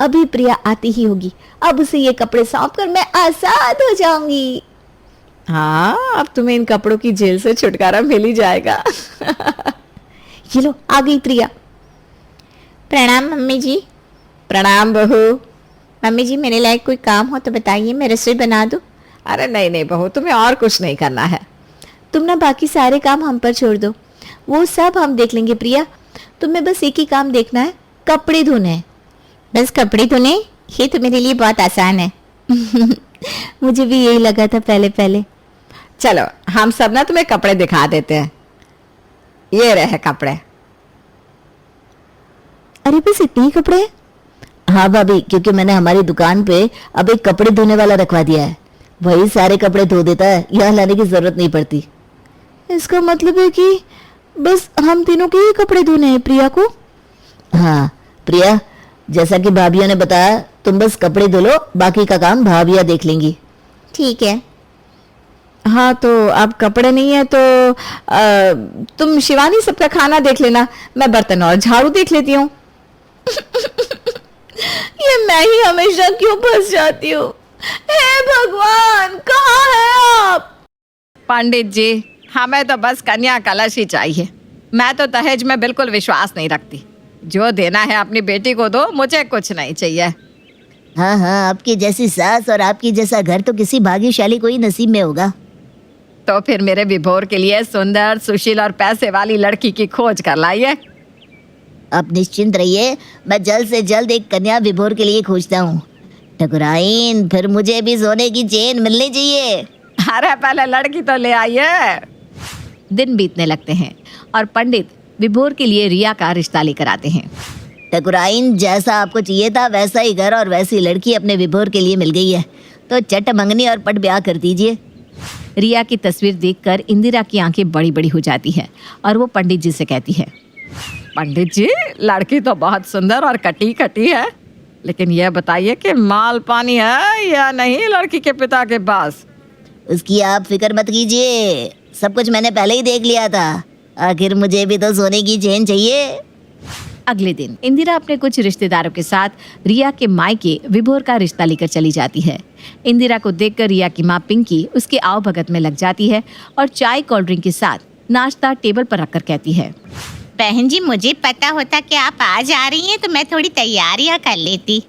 अभी प्रिया आती ही होगी, अब उसे ये कपड़े सौंप कर मैं आजाद हो जाऊंगी। हाँ, अब तुम्हें इन कपड़ों की जेल से छुटकारा मिल ही जाएगा। ये लो, आ गई प्रिया। प्रणाम मम्मी जी। प्रणाम बहू। मम्मी जी, मेरे लायक कोई काम हो तो बताइए, मैं रसोई बना दूं। अरे नहीं नहीं बहू, तुम्हें और कुछ नहीं करना है। तुम ना बाकी सारे काम हम पर छोड़ दो, वो सब हम देख लेंगे। प्रिया, तुम्हें बस एक ही काम देखना है, कपड़े धोने हैं। बस कपड़े धोने? ये तो मेरे लिए बहुत आसान है। मुझे भी यही लगा था पहले पहले। चलो हम सब ना तुम्हें कपड़े दिखा देते हैं। ये रहे कपड़े। अरे बस इतने ही कपड़े हैं? हाँ भाभी, क्योंकि मैंने हमारी दुकान पे अब एक कपड़े धोने वाला रखवा दिया है, वही सारे कपड़े धो देता है, यहाँ लाने की जरूरत नहीं पड़ती। इसका मतलब है कि बस हम तीनों के ही कपड़े धोने हैं प्रिया को? हाँ प्रिया, जैसा कि भाभियों ने बताया, तुम बस कपड़े धो लो, बाकी का काम भाभियाँ देख लेंगी। ठीक है। हाँ तो अब कपड़े नहीं है तो तुम शिवानी सबका खाना देख लेना, मैं बर्तन और झाड़ू देख लेती हूँ। ये मैं ही हमेशा क्यों फंस जाती हूँ? हे भगवान, कहाँ है आप? पंडित जी, हमें तो बस कन्या कलश ही चाहिए। मैं तो दहेज में बिल्कुल विश्वास नहीं रखती, जो देना है अपनी बेटी को दो, मुझे कुछ नहीं चाहिए। हाँ हाँ, आपकी जैसी सास और आपकी जैसा घर तो किसी भाग्यशाली को ही नसीब में होगा। तो फिर मेरे विभोर के लिए सुंदर, सुशील और पैसे वाली लड़की की खोज कर लाइए। आप निश्चिंत रहिए, मैं जल्द से जल्द एक कन्या विभोर के लिए खोजता हूँ। ठकुराइन, फिर मुझे भी सोने की चेन मिलनी चाहिए। अरे पहले लड़की तो ले आइए। दिन बीतने लगते हैं और पंडित विभोर के लिए रिया का रिश्ता लेकर आते हैं। ठकुराइन, जैसा आपको चाहिए था वैसा ही घर और वैसी लड़की अपने विभोर के लिए मिल गई है, तो चट मंगनी और पट ब्याह कर दीजिए। रिया की तस्वीर देखकर इंदिरा की आंखें बड़ी बड़ी हो जाती है और वो पंडित जी से कहती है, पंडित जी, लड़की तो बहुत सुंदर और कटी कटी है, लेकिन यह बताइए कि माल पानी है या नहीं लड़की के पिता के पास। उसकी आप फिक्र मत कीजिए, सब कुछ मैंने पहले ही देख लिया था। आखिर मुझे भी तो सोने की चेन चाहिए। अगले दिन इंदिरा अपने कुछ रिश्तेदारों के साथ रिया के मायके विभोर का रिश्ता लेकर चली जाती है। इंदिरा को देखकर रिया की माँ पिंकी उसके आओ भगत में लग जाती है और चाय कोल्ड ड्रिंक के साथ नाश्ता टेबल पर रखकर कहती है, बहन जी, मुझे पता होता कि आप आज आ रही हैं तो मैं थोड़ी तैयारियां कर लेती।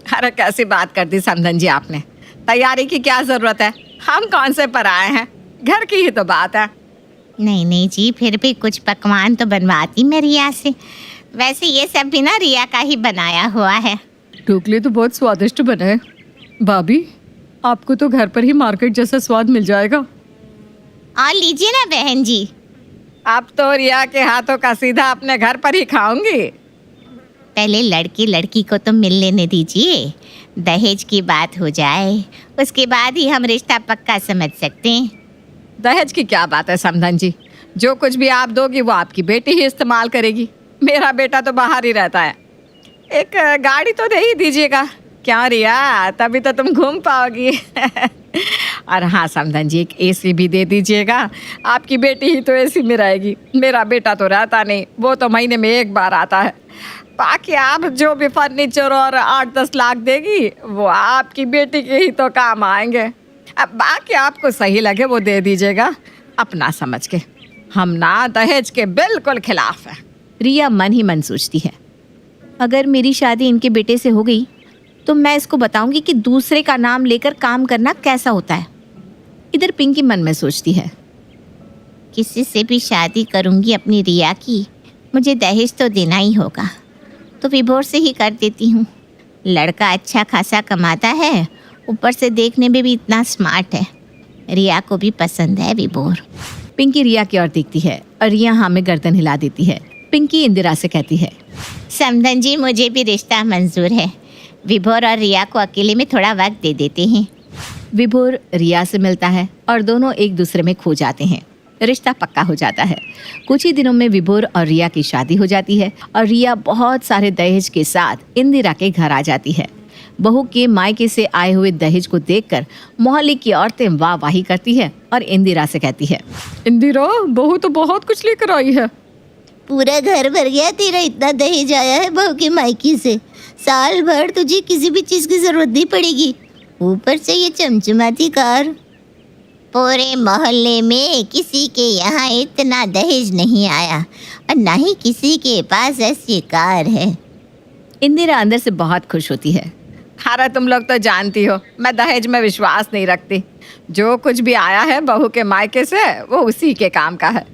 अरे कैसी बात कर दी समधन जी आपने, तैयारी की क्या जरूरत है, हम कौन से पर आए हैं, घर की ही तो बात है। नहीं नहीं जी, फिर भी कुछ पकवान तो बनवाती मैं रिया से। वैसे ये सब भी ना रिया का ही बनाया हुआ है। ढोकले तो बहुत स्वादिष्ट बने। भाभी, आपको तो घर पर ही मार्केट जैसा स्वाद मिल जाएगा। और लीजिए ना बहन जी। अब तो रिया के हाथों का सीधा अपने घर पर ही खाऊंगी। पहले लड़की लड़की को तो मिल लेने दीजिए, दहेज की बात हो जाए, उसके बाद ही हम रिश्ता पक्का समझ सकते हैं। दहेज की क्या बात है समधन जी, जो कुछ भी आप दोगी वो आपकी बेटी ही इस्तेमाल करेगी। मेरा बेटा तो बाहर ही रहता है। एक गाड़ी तो दे ही दीजिएगा। क्या रिया, तभी तो तुम घूम पाओगी। और हाँ समधन जी, एक एसी भी दे दीजिएगा, आपकी बेटी ही तो एसी में रहेगी, मेरा बेटा तो रहता नहीं, वो तो महीने में एक बार आता है। बाकी आप जो भी फर्नीचर और 8-10 लाख देगी वो आपकी बेटी के ही तो काम आएंगे। अब बाकी आपको सही लगे वो दे दीजिएगा, अपना समझ के। हम ना दहेज के बिल्कुल खिलाफ है। रिया मन ही मन सोचती है, अगर मेरी शादी इनके बेटे से हो गई तो मैं इसको बताऊंगी कि दूसरे का नाम लेकर काम करना कैसा होता है। इधर पिंकी मन में सोचती है, किसी से भी शादी करूंगी अपनी रिया की, मुझे दहेज तो देना ही होगा, तो विभोर से ही कर देती हूँ। लड़का अच्छा खासा कमाता है, ऊपर से देखने में भी इतना स्मार्ट है, रिया को भी पसंद है विभोर। पिंकी रिया की ओर देखती है और रिया हाँ में गर्दन हिला देती है। पिंकी इंदिरा से कहती है, समधन जी, मुझे भी रिश्ता मंजूर है, विभोर और रिया को अकेले में थोड़ा वक्त दे देते हैं। विभोर रिया से मिलता है और दोनों एक दूसरे में खो जाते हैं। रिश्ता पक्का हो जाता है। कुछ ही दिनों में विभोर और रिया की शादी हो जाती है और रिया बहुत सारे दहेज के साथ इंदिरा के घर आ जाती है। बहू के मायके से आए हुए दहेज को देखकर मोहल्ले की औरतें वाहवाही करती है और इंदिरा से कहती है, इंदिरा, बहू तो बहुत कुछ लेकर आई है। पूरा घर भर गया, तेरा इतना दहेज आया है बहू के मायके से। साल भर तुझे किसी भी चीज की जरूरत नहीं पड़ेगी, ऊपर से ये चमचमाती कार। पूरे मोहल्ले में किसी के यहाँ इतना दहेज नहीं आया और ना ही किसी के पास ऐसी कार है। इंदिरा अंदर से बहुत खुश होती है। अरे तुम लोग तो जानती हो मैं दहेज में विश्वास नहीं रखती। जो कुछ भी आया है बहू के मायके से वो उसी के काम का है।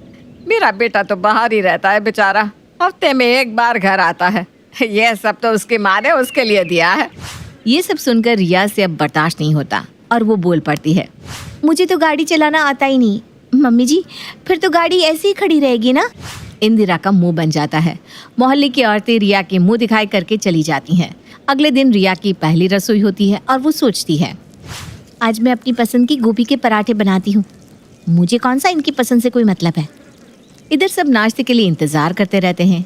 मेरा बेटा तो बाहर ही रहता है बेचारा, हफ्ते में एक बार घर आता है। ये सब तो उसकी माँ ने उसके लिए दिया है। ये सब सुनकर रिया से अब बर्दाश्त नहीं होता और वो बोल पड़ती है, मुझे तो गाड़ी चलाना आता ही नहीं। मम्मी जी, फिर तो गाड़ी ऐसे ही खड़ी रहेगी ना। इंदिरा का मुंह बन जाता है। मोहल्ले की औरतें रिया के मुंह दिखाई करके चली जाती हैं। अगले दिन रिया की पहली रसोई होती है और वो सोचती है, आज मैं अपनी पसंद की गोभी के पराठे बनाती हूँ, मुझे कौन सा इनकी पसंद से कोई मतलब है। इधर सब नाश्ते के लिए इंतजार करते रहते हैं।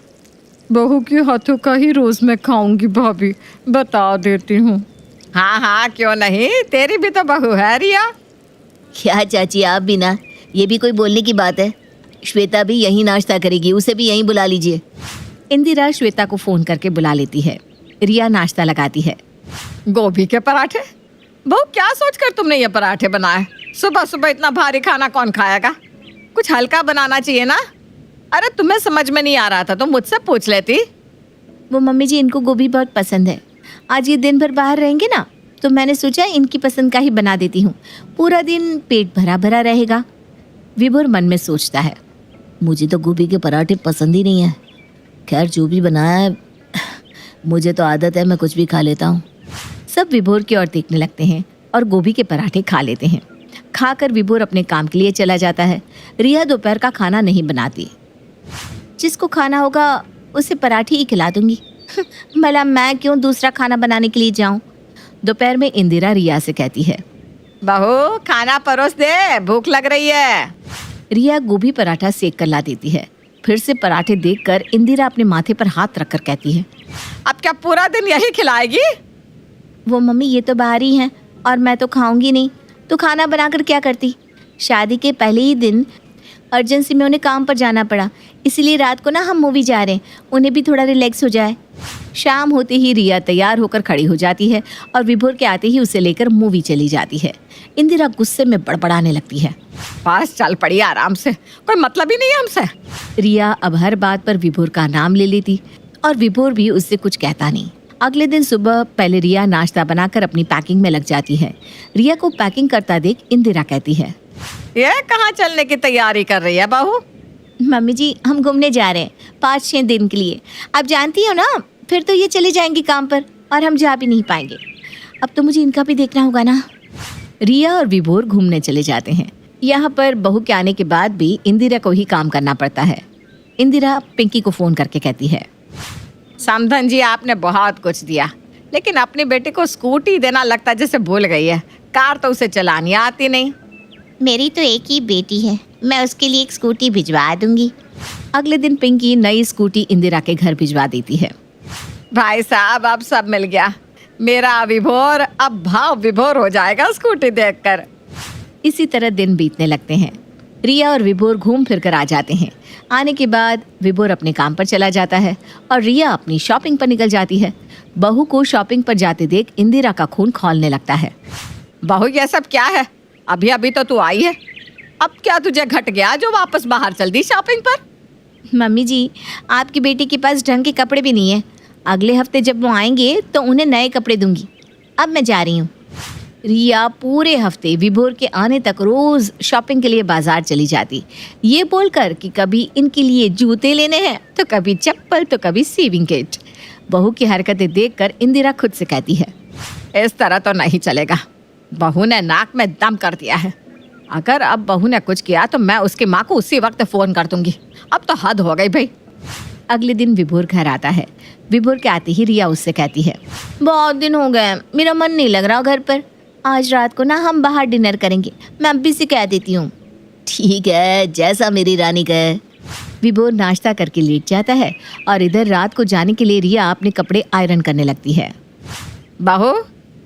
बहू के हाथों का ही रोज मैं खाऊंगी भाभी, बता देती हूँ। हाँ हाँ क्यों नहीं, तेरी भी तो बहू है रिया। क्या चाची, आप भी ना, ये भी कोई बोलने की बात है। श्वेता भी यही नाश्ता करेगी, उसे भी यहीं बुला लीजिए। इंदिरा श्वेता को फोन करके बुला लेती है। रिया नाश्ता लगाती है। गोभी के पराठे? बहू क्या सोचकर तुमने ये पराठे बनाए? सुबह सुबह इतना भारी खाना कौन खाएगा? कुछ हल्का बनाना चाहिए ना। अरे तुम्हें समझ में नहीं आ रहा था तो मुझसे पूछ लेती। वो मम्मी जी, इनको गोभी बहुत पसंद है, आज ये दिन भर बाहर रहेंगे ना, तो मैंने सोचा इनकी पसंद का ही बना देती हूँ, पूरा दिन पेट भरा भरा रहेगा। विभोर मन में सोचता है, मुझे तो गोभी के पराठे पसंद ही नहीं है। खैर जो भी बनाया है, मुझे तो आदत है, मैं कुछ भी खा लेता हूँ। सब विभोर की ओर देखने लगते हैं और गोभी के पराठे खा लेते हैं। खाकर विभोर अपने काम के लिए चला जाता है। रिया दोपहर का खाना नहीं बनाती। जिसको खाना होगा उसे पराठे ही खिला दूंगी। भला मैं क्यों दूसरा खाना बनाने के लिए जाऊं? दोपहर में इंदिरा रिया से कहती है, बहू खाना परोस दे, भूख लग रही है। रिया गोभी पराठा सेक कर ला देती है। फिर से पराठे देखकर इंदिरा अपने माथे पर हाथ रखकर कहती है, अब क्या पूरा दिन यही खिलाएगी? वो मम्मी ये तो बाहरी हैं और मैं तो खाऊंगी नहीं, तो खाना बनाकर क्या करती? शादी के पहले ही दिन अर्जेंसी में उन्हें काम पर जाना पड़ा, इसीलिए रात को ना हम मूवी जा रहे हैं, उन्हें भी थोड़ा रिलैक्स हो जाए। शाम होते ही रिया तैयार होकर खड़ी हो जाती है और विभोर के आते ही उसे लेकर मूवी चली जाती है। इंदिरा गुस्से में बड़बड़ाने लगती है, बस चल पड़ी आराम से, कोई मतलब ही नहीं है हमसे। रिया अब हर बात पर विभोर का नाम ले लेती और विभोर भी उससे कुछ कहता नहीं। अगले दिन सुबह पहले रिया नाश्ता बनाकर अपनी पैकिंग में लग जाती है। रिया को पैकिंग करता देख इंदिरा कहती है, ये कहाँ चलने की तैयारी कर रही है बहू? मम्मी जी हम घूमने जा रहे हैं 5-6 दिन के लिए। आप जानती हो ना, फिर तो ये चले जाएंगी काम पर और हम जा भी नहीं पाएंगे। अब तो मुझे इनका भी देखना होगा ना। रिया और विभोर घूमने चले जाते हैं। यहाँ पर बहू के आने के बाद भी इंदिरा को ही काम करना पड़ता है। इंदिरा पिंकी को फोन करके कहती है, समधन जी आपने बहुत कुछ दिया, लेकिन अपनी बेटी को स्कूटी देना लगता जैसे भूल गई है। कार तो उसे चलानी आती नहीं। मेरी तो एक ही बेटी है, मैं उसके लिए एक स्कूटी भिजवा दूंगी। अगले दिन पिंकी नई स्कूटी इंदिरा के घर भिजवा देती है। भाई साहब अब सब मिल गया, मेरा विभोर अब भाव विभोर हो जाएगा स्कूटी देखकर। इसी तरह दिन बीतने लगते हैं। रिया और विभोर घूम फिर कर आ जाते हैं। आने के बाद विभोर अपने काम पर चला जाता है और रिया अपनी शॉपिंग पर निकल जाती है। बहू को शॉपिंग पर जाते देख इंदिरा का खून खौलने लगता है। बहू ये सब क्या है? अभी अभी तो तू आई है, अब क्या तुझे घट गया जो वापस बाहर चल दी शॉपिंग पर? मम्मी जी आपकी बेटी के पास ढंग के कपड़े भी नहीं है। अगले हफ्ते जब वो आएंगे तो उन्हें नए कपड़े दूंगी। अब मैं जा रही हूँ। रिया पूरे हफ्ते विभोर के आने तक रोज शॉपिंग के लिए बाजार चली जाती, ये बोलकर कि कभी इनके लिए जूते लेने हैं, तो कभी चप्पल, तो कभी सेविंग किट। बहू की हरकतें देखकर इंदिरा खुद से कहती है, इस तरह तो नहीं चलेगा। बहू ने नाक में दम कर दिया है। अगर अब बहू ने कुछ किया तो मैं उसकी माँ को उसी वक्त फ़ोन कर दूंगी। अब तो हद हो गई भाई। अगले दिन विभोर घर आता है। विभोर के आते ही रिया उससे कहती है, बहुत दिन हो गए, मेरा मन नहीं लग रहा घर पर। आज रात को ना हम बाहर डिनर करेंगे, मैं अभी से कह देती हूँ। ठीक है, जैसा मेरी रानी कहे। विभोर नाश्ता करके लेट जाता है और इधर रात को जाने के लिए रिया अपने कपड़े आयरन करने लगती है। बहू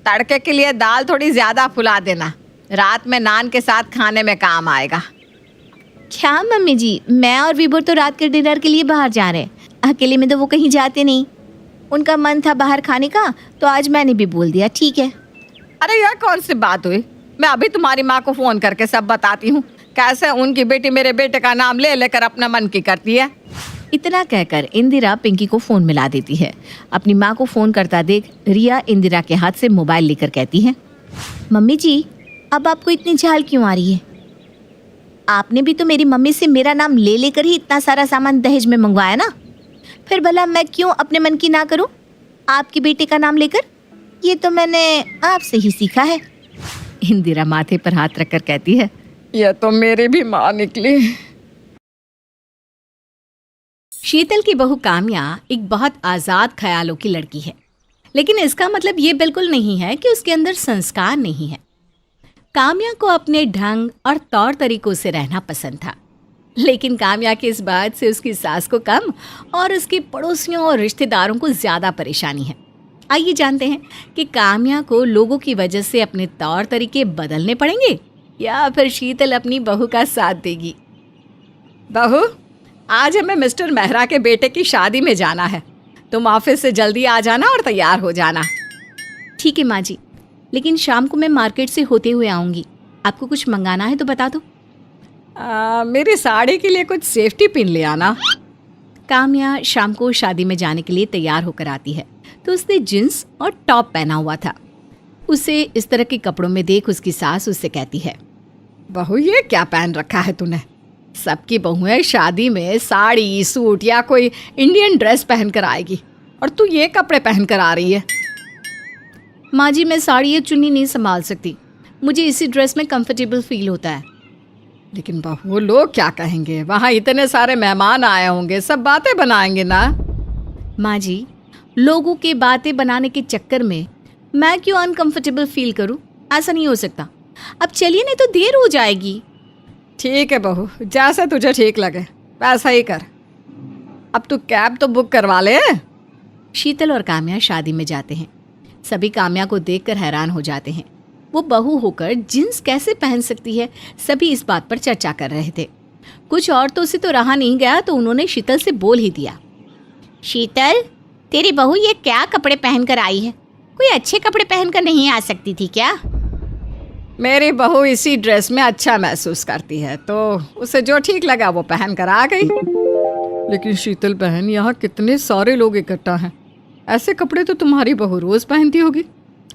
तड़के के लिए दाल थोड़ी ज़्यादा फुला देना, रात में नान के साथ खाने में काम आएगा। क्या मम्मी जी, मैं और विभोर तो रात के डिनर के लिए बाहर जा रहे हैं। अकेले में तो वो कहीं जाते नहीं। उनका मन था बाहर खाने का, तो आज मैंने भी बोल दिया ठीक है। अरे यह कौन सी बात हुई? मैं अभी तुम्हारी माँ को फ़ोन करके सब बताती हूँ कैसे उनकी बेटी मेरे बेटे का नाम ले लेकर अपना मन की करती है। इतना कहकर इंदिरा पिंकी को फ़ोन मिला देती है। अपनी माँ को फ़ोन करता देख रिया इंदिरा के हाथ से मोबाइल लेकर कहती है, मम्मी जी अब आपको इतनी झाल क्यों आ रही है? आपने भी तो मेरी मम्मी से मेरा नाम ले लेकर ही इतना सारा सामान दहेज में मंगवाया ना। फिर भला मैं क्यों अपने मन की ना करूं आपकी बेटे का नाम लेकर? ये तो मैंने आपसे ही सीखा है। इंदिरा माथे पर हाथ रखकर कहती है, यह तो मेरी भी माँ निकली। शीतल की बहू काम्या एक बहुत आज़ाद ख्यालों की लड़की है, लेकिन इसका मतलब ये बिल्कुल नहीं है कि उसके अंदर संस्कार नहीं है। काम्या को अपने ढंग और तौर तरीकों से रहना पसंद था, लेकिन काम्या की इस बात से उसकी सास को कम और उसके पड़ोसियों और रिश्तेदारों को ज़्यादा परेशानी है। आइए जानते हैं कि काम्या को लोगों की वजह से अपने तौर तरीके बदलने पड़ेंगे या फिर शीतल अपनी बहू का साथ देगी। बहू आज हमें मिस्टर मेहरा के बेटे की शादी में जाना है, तुम ऑफिस से जल्दी आ जाना और तैयार हो जाना। ठीक है माँ जी, लेकिन शाम को मैं मार्केट से होते हुए आऊँगी। आपको कुछ मंगाना है तो बता दो। मेरी साड़ी के लिए कुछ सेफ्टी पिन ले आना। काम्या शाम को शादी में जाने के लिए तैयार होकर आती है तो उसने जींस और टॉप पहना हुआ था। उसे इस तरह के कपड़ों में देख उसकी सास उससे कहती है, बहू ये क्या पहन रखा है तूने? सबकी बहुएं शादी में साड़ी सूट या कोई इंडियन ड्रेस पहन कर आएगी और तू ये कपड़े पहन कर आ रही है। माँ जी, मैं साड़ी या चुन्नी नहीं संभाल सकती, मुझे इसी ड्रेस में कंफर्टेबल फील होता है। लेकिन बहू, लोग क्या कहेंगे? वहाँ इतने सारे मेहमान आए होंगे, सब बातें बनाएंगे ना। माँ जी, लोगों के बातें बनाने के चक्कर में मैं क्यों अनकंफर्टेबल फील करूं? ऐसा नहीं हो सकता। अब चलिए, नहीं तो देर हो जाएगी। ठीक है बहू, जैसा तुझे ठीक लगे वैसा ही कर। अब तू कैब तो बुक करवा ले। शीतल और काम्या शादी में जाते हैं। सभी काम्या को देखकर हैरान हो जाते हैं। वो बहू होकर जींस कैसे पहन सकती है, सभी इस बात पर चर्चा कर रहे थे। कुछ औरतों से तो रहा नहीं गया तो उन्होंने शीतल से बोल ही दिया, शीतल, तेरी बहू ये क्या कपड़े पहन कर आई है? कोई अच्छे कपड़े पहनकर नहीं आ सकती थी क्या? मेरी बहू इसी ड्रेस में अच्छा महसूस करती है, तो उसे जो ठीक लगा वो पहन कर आ गई। लेकिन शीतल बहन, यहाँ कितने सारे लोग इकट्ठा हैं, ऐसे कपड़े तो तुम्हारी बहू रोज पहनती होगी।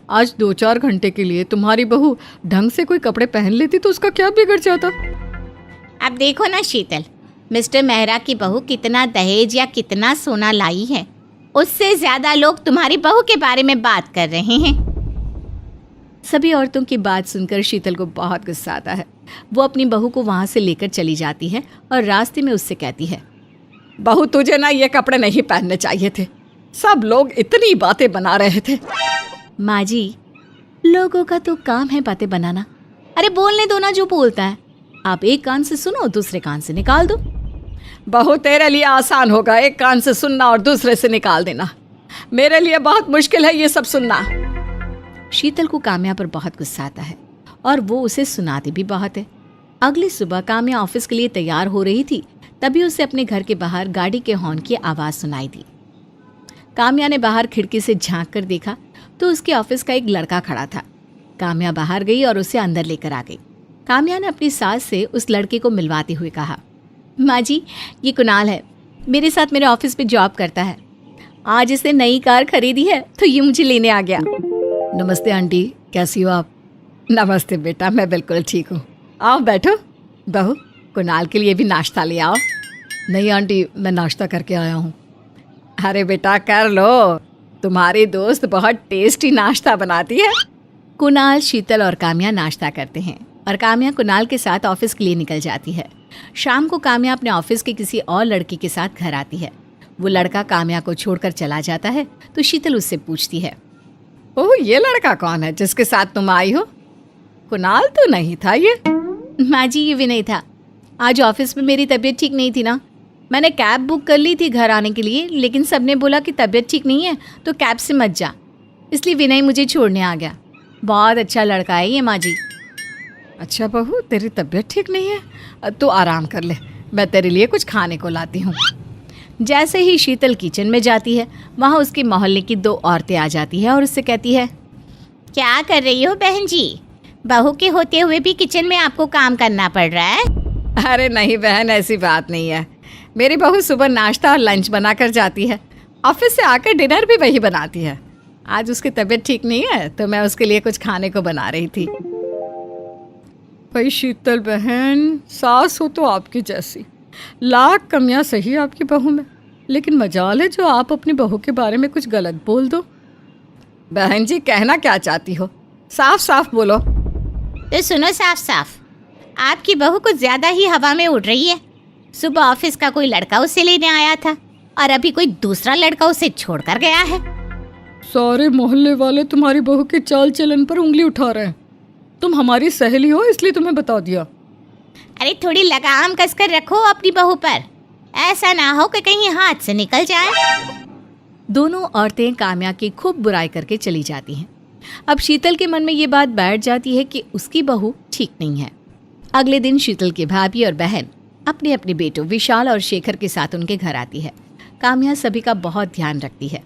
आज 2-4 घंटे के लिए तुम्हारी बहू ढंग से कोई कपड़े पहन लेती तो उसका क्या बिगड़ जाता? अब देखो ना शीतल, मिस्टर मेहरा की बहू कितना दहेज या कितना सोना लाई है, उससे ज्यादा लोग तुम्हारी बहू के बारे में बात कर रहे हैं। सभी औरतों की बात सुनकर शीतल को बहुत गुस्सा आता है। वो अपनी बहू को वहां से लेकर चली जाती है और रास्ते में उससे कहती है, बहू, तुझे ना ये कपड़े नहीं पहनने चाहिए थे, सब लोग इतनी बातें बना रहे थे। माँ जी, लोगों का तो काम है बातें बनाना। अरे बोलने दो ना जो बोलता है, आप एक कान से सुनो दूसरे कान से निकाल दो। बहू, तेरे लिए आसान होगा एक कान से सुनना और दूसरे से निकाल देना, मेरे लिए बहुत मुश्किल है ये सब सुनना। शीतल को काम्या पर बहुत गुस्सा आता है और वो उसे सुनाती भी बहुत है। अगली सुबह काम्या ऑफिस के लिए तैयार हो रही थी, तभी उसे अपने घर के बाहर गाड़ी के हॉर्न की आवाज़ सुनाई दी। काम्या ने बाहर खिड़की से झांक कर देखा तो उसके ऑफिस का एक लड़का खड़ा था। काम्या बाहर गई और उसे अंदर लेकर आ गई। काम्या ने अपनी सास से उस लड़के को मिलवाते हुए कहा, माँ जी, ये कुणाल है, मेरे साथ मेरे ऑफिस में जॉब करता है। आज इसने नई कार खरीदी है तो ये मुझे लेने आ गया। नमस्ते आंटी, कैसी हो आप? नमस्ते बेटा, मैं बिल्कुल ठीक हूँ, आओ बैठो। बहू, कुणाल के लिए भी नाश्ता ले आओ। नहीं आंटी, मैं नाश्ता करके आया हूँ। अरे बेटा, कर लो, तुम्हारी दोस्त बहुत टेस्टी नाश्ता बनाती है। कुणाल, शीतल और काम्या नाश्ता करते हैं और काम्या कुणाल के साथ ऑफिस के लिए निकल जाती है। शाम को काम्या अपने ऑफिस के किसी और लड़की के साथ घर आती है। वो लड़का काम्या को छोड़कर चला जाता है तो शीतल उससे पूछती है, ओह, ये लड़का कौन है जिसके साथ तुम आई हो? कुणाल तो नहीं था ये? माँ जी, ये विनय था। आज ऑफिस में मेरी तबीयत ठीक नहीं थी ना, मैंने कैब बुक कर ली थी घर आने के लिए, लेकिन सबने बोला कि तबीयत ठीक नहीं है तो कैब से मत जा, इसलिए विनय मुझे छोड़ने आ गया। बहुत अच्छा लड़का है ये माँ जी। अच्छा बहू, तेरी तबीयत ठीक नहीं है तो आराम कर ले, मैं तेरे लिए कुछ खाने को लाती हूँ। जैसे ही शीतल किचन में जाती है, वहाँ उसके मोहल्ले की 2 औरतें आ जाती है और उससे कहती है, क्या कर रही हो बहन जी? बहू के होते हुए भी किचन में आपको काम करना पड़ रहा है? अरे नहीं बहन, ऐसी बात नहीं है। मेरी बहू सुबह नाश्ता और लंच बना कर जाती है, ऑफिस से आकर डिनर भी वही बनाती है। आज उसकी तबीयत ठीक नहीं है तो मैं उसके लिए कुछ खाने को बना रही थी। भाई शीतल बहन, सास हो तो आपकी जैसी, लाख कमियां सही आपकी बहू में, लेकिन मजाल है जो आप अपनी बहू के बारे में कुछ गलत बोल दो। बहन जी, कहना क्या चाहती हो? साफ साफ बोलो। तो सुनो साफ साफ, आपकी बहू कुछ ज्यादा ही हवा में उड़ रही है। सुबह ऑफिस का कोई लड़का उसे लेने आया था और अभी कोई दूसरा लड़का उसे छोड़कर गया है। सारे मोहल्ले वाले तुम्हारी बहू के चाल चलन पर उंगली उठा रहे हैं। तुम हमारी सहेली हो इसलिए तुम्हें बता दिया। अरे थोड़ी लगाम कसकर रखो अपनी बहू पर, ऐसा ना हो कि कहीं हाथ से निकल जाए। दोनों औरतें काम्या की खूब बुराई करके चली जाती हैं। अब शीतल के मन में ये बात बैठ जाती है कि उसकी बहू ठीक नहीं है। अगले दिन शीतल की भाभी और बहन अपने अपने बेटों विशाल और शेखर के साथ उनके घर आती है। काम्या सभी का बहुत ध्यान रखती है।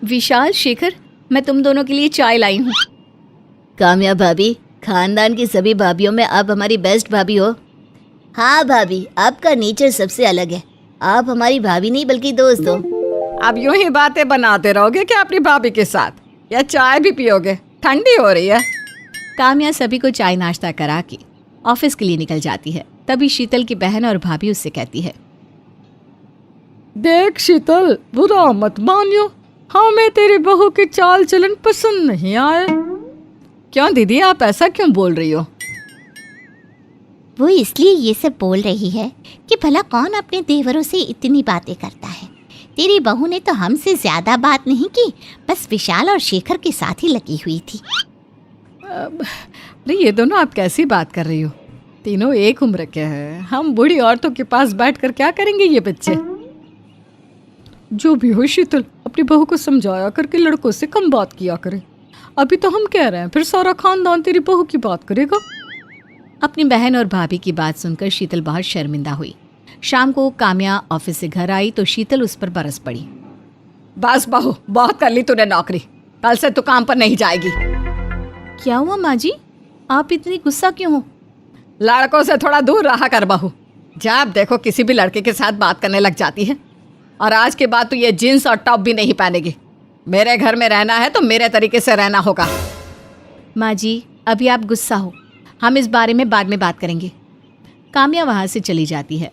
विशाल, शेखर, मैं तुम दोनों के लिए चाय लाई हूँ। काम्या भाभी, खानदान की सभी भाभियों में आप हमारी बेस्ट भाभी हो। हाँ भाभी, आपका नेचर सबसे अलग है। आप हमारी भाभी नहीं बल्कि दोस्त हो। अब यूं ही बातें बनाते रहोगे क्या अपनी भाभी के साथ, या चाय भी पियोगे? ठंडी हो रही है। काम्या सभी को चाय नाश्ता करा के ऑफिस के लिए निकल जाती है। तभी शीतल की बहन और भाभी उससे कहती है, देख शीतल, बुरा मत मानियो, हमें तेरी बहू की चाल चलन पसंद नहीं आए। क्यों दीदी, आप ऐसा क्यों बोल रही हो? वो इसलिए ये सब बोल रही है कि भला कौन अपने देवरों से इतनी बातें करता है। तेरी बहू ने तो हमसे ज्यादा बात नहीं की, बस विशाल और शेखर के साथ ही लगी हुई थी। अरे ये दोनों आप कैसी बात कर रही हो? तीनों एक उम्र के हैं। हम बूढ़ी औरतों के पास बैठकर क्या करेंगे ये बच्चे? जो भी हो शीतल, अपनी बहू को समझाया करके लड़कों से कम बात किया करे। अभी तो हम कह रहे हैं, फिर सारा खानदान तेरी बहू की बात करेगा। अपनी बहन और भाभी की बात सुनकर शीतल बहुत शर्मिंदा हुई। शाम को काम्या ऑफिस से घर आई तो शीतल उस पर बरस पड़ी। बस बहू, बहुत कर ली तूने नौकरी, कल से तू काम पर नहीं जाएगी। क्या हुआ माँ जी, आप इतनी गुस्सा क्यों हो? लड़कों से थोड़ा दूर रहा कर बहू। जब देखो किसी भी लड़के के साथ बात करने लग जाती है। और आज के बाद तू ये जीन्स और टॉप भी नहीं पहनेगी। मेरे घर में रहना है तो मेरे तरीके से रहना होगा। माँ जी, अभी आप गुस्सा हो, हम इस बारे में बाद में बात करेंगे। काम्या वहाँ से चली जाती है।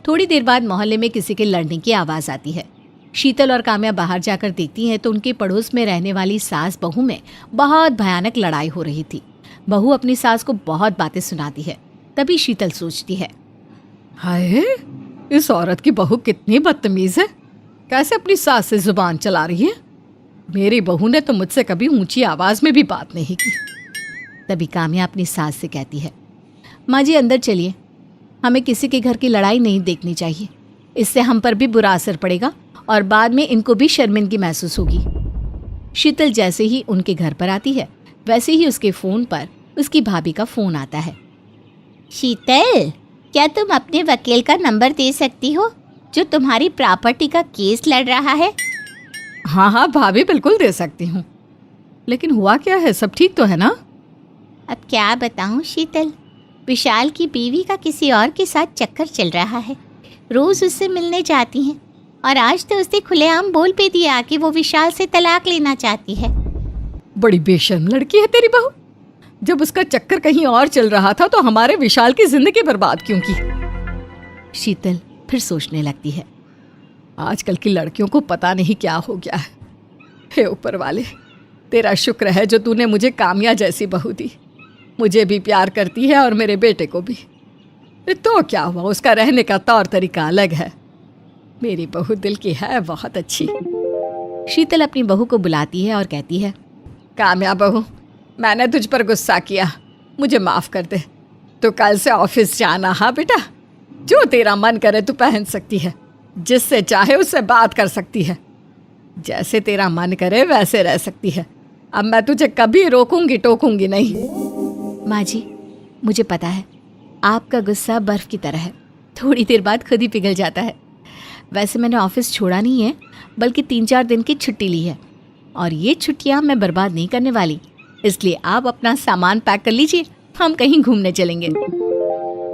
थोड़ी देर बाद मोहल्ले में किसी के लड़ने की आवाज़ आती है। शीतल और काम्या बाहर जाकर देखती हैं तो उनके पड़ोस में रहने वाली सास बहू में बहुत भयानक लड़ाई हो रही थी। बहू अपनी सास को बहुत बातें सुनाती है। तभी शीतल सोचती है, हाय, इस औरत की बहू कितनी बदतमीज है, कैसे अपनी सास से जुबान चला रही है। मेरी बहू ने तो मुझसे कभी ऊंची आवाज में भी बात नहीं की। तभी काम्या अपनी सास से कहती है, माँ जी अंदर चलिए, हमें किसी के घर की लड़ाई नहीं देखनी चाहिए। इससे हम पर भी बुरा असर पड़ेगा और बाद में इनको भी शर्मिंदगी महसूस होगी। शीतल जैसे ही उनके घर पर आती है वैसे ही उसके फ़ोन पर उसकी भाभी का फ़ोन आता है। शीतल, क्या तुम अपने वकील का नंबर दे सकती हो जो तुम्हारी प्रॉपर्टी का केस लड़ रहा है? हाँ हाँ भाभी, बिल्कुल दे सकती हूँ। लेकिन हुआ क्या है, सब ठीक तो है ना? अब क्या बताऊं शीतल, विशाल की बीवी का किसी और के साथ चक्कर चल रहा है। रोज उससे मिलने जाती हैं और आज तो उसने खुलेआम बोल पे दिया कि वो विशाल से तलाक लेना चाहती है। बड़ी बेशर्म लड़की है तेरी बहू। जब उसका चक्कर कहीं और चल रहा था तो हमारे विशाल की जिंदगी बर्बाद क्यों की? शीतल फिर सोचने लगती है, आजकल की लड़कियों को पता नहीं क्या हो गया है। हे ऊपर वाले, तेरा शुक्र है जो तूने मुझे काम्या जैसी बहू दी। मुझे भी प्यार करती है और मेरे बेटे को भी। तो क्या हुआ, उसका रहने का तौर तरीका अलग है। मेरी बहू दिल की है, बहुत अच्छी। शीतल अपनी बहू को बुलाती है और कहती है, काम्या बहू, मैंने तुझ पर गुस्सा किया, मुझे माफ़ कर दे। तो कल से ऑफिस जाना। हाँ बेटा, जो तेरा मन करे तू पहन सकती है, जिससे चाहे उससे बात कर सकती है, जैसे तेरा मन करे वैसे रह सकती है। अब मैं तुझे कभी रोकूंगी टोकूंगी नहीं। माँ जी, मुझे पता है आपका गुस्सा बर्फ़ की तरह है, थोड़ी देर बाद खुद ही पिघल जाता है। वैसे मैंने ऑफिस छोड़ा नहीं है, बल्कि 3-4 दिन की छुट्टी ली है और ये छुट्टियाँ मैं बर्बाद नहीं करने वाली। इसलिए आप अपना सामान पैक कर लीजिए, हम कहीं घूमने चलेंगे।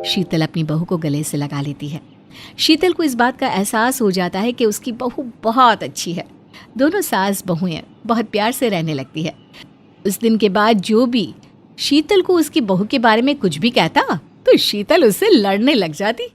शीतल अपनी बहू को गले से लगा लेती है। शीतल को इस बात का एहसास हो जाता है कि उसकी बहू बहुत अच्छी है। दोनों सास बहुएं बहुत प्यार से रहने लगती है। उस दिन के बाद जो भी शीतल को उसकी बहू के बारे में कुछ भी कहता तो शीतल उससे लड़ने लग जाती।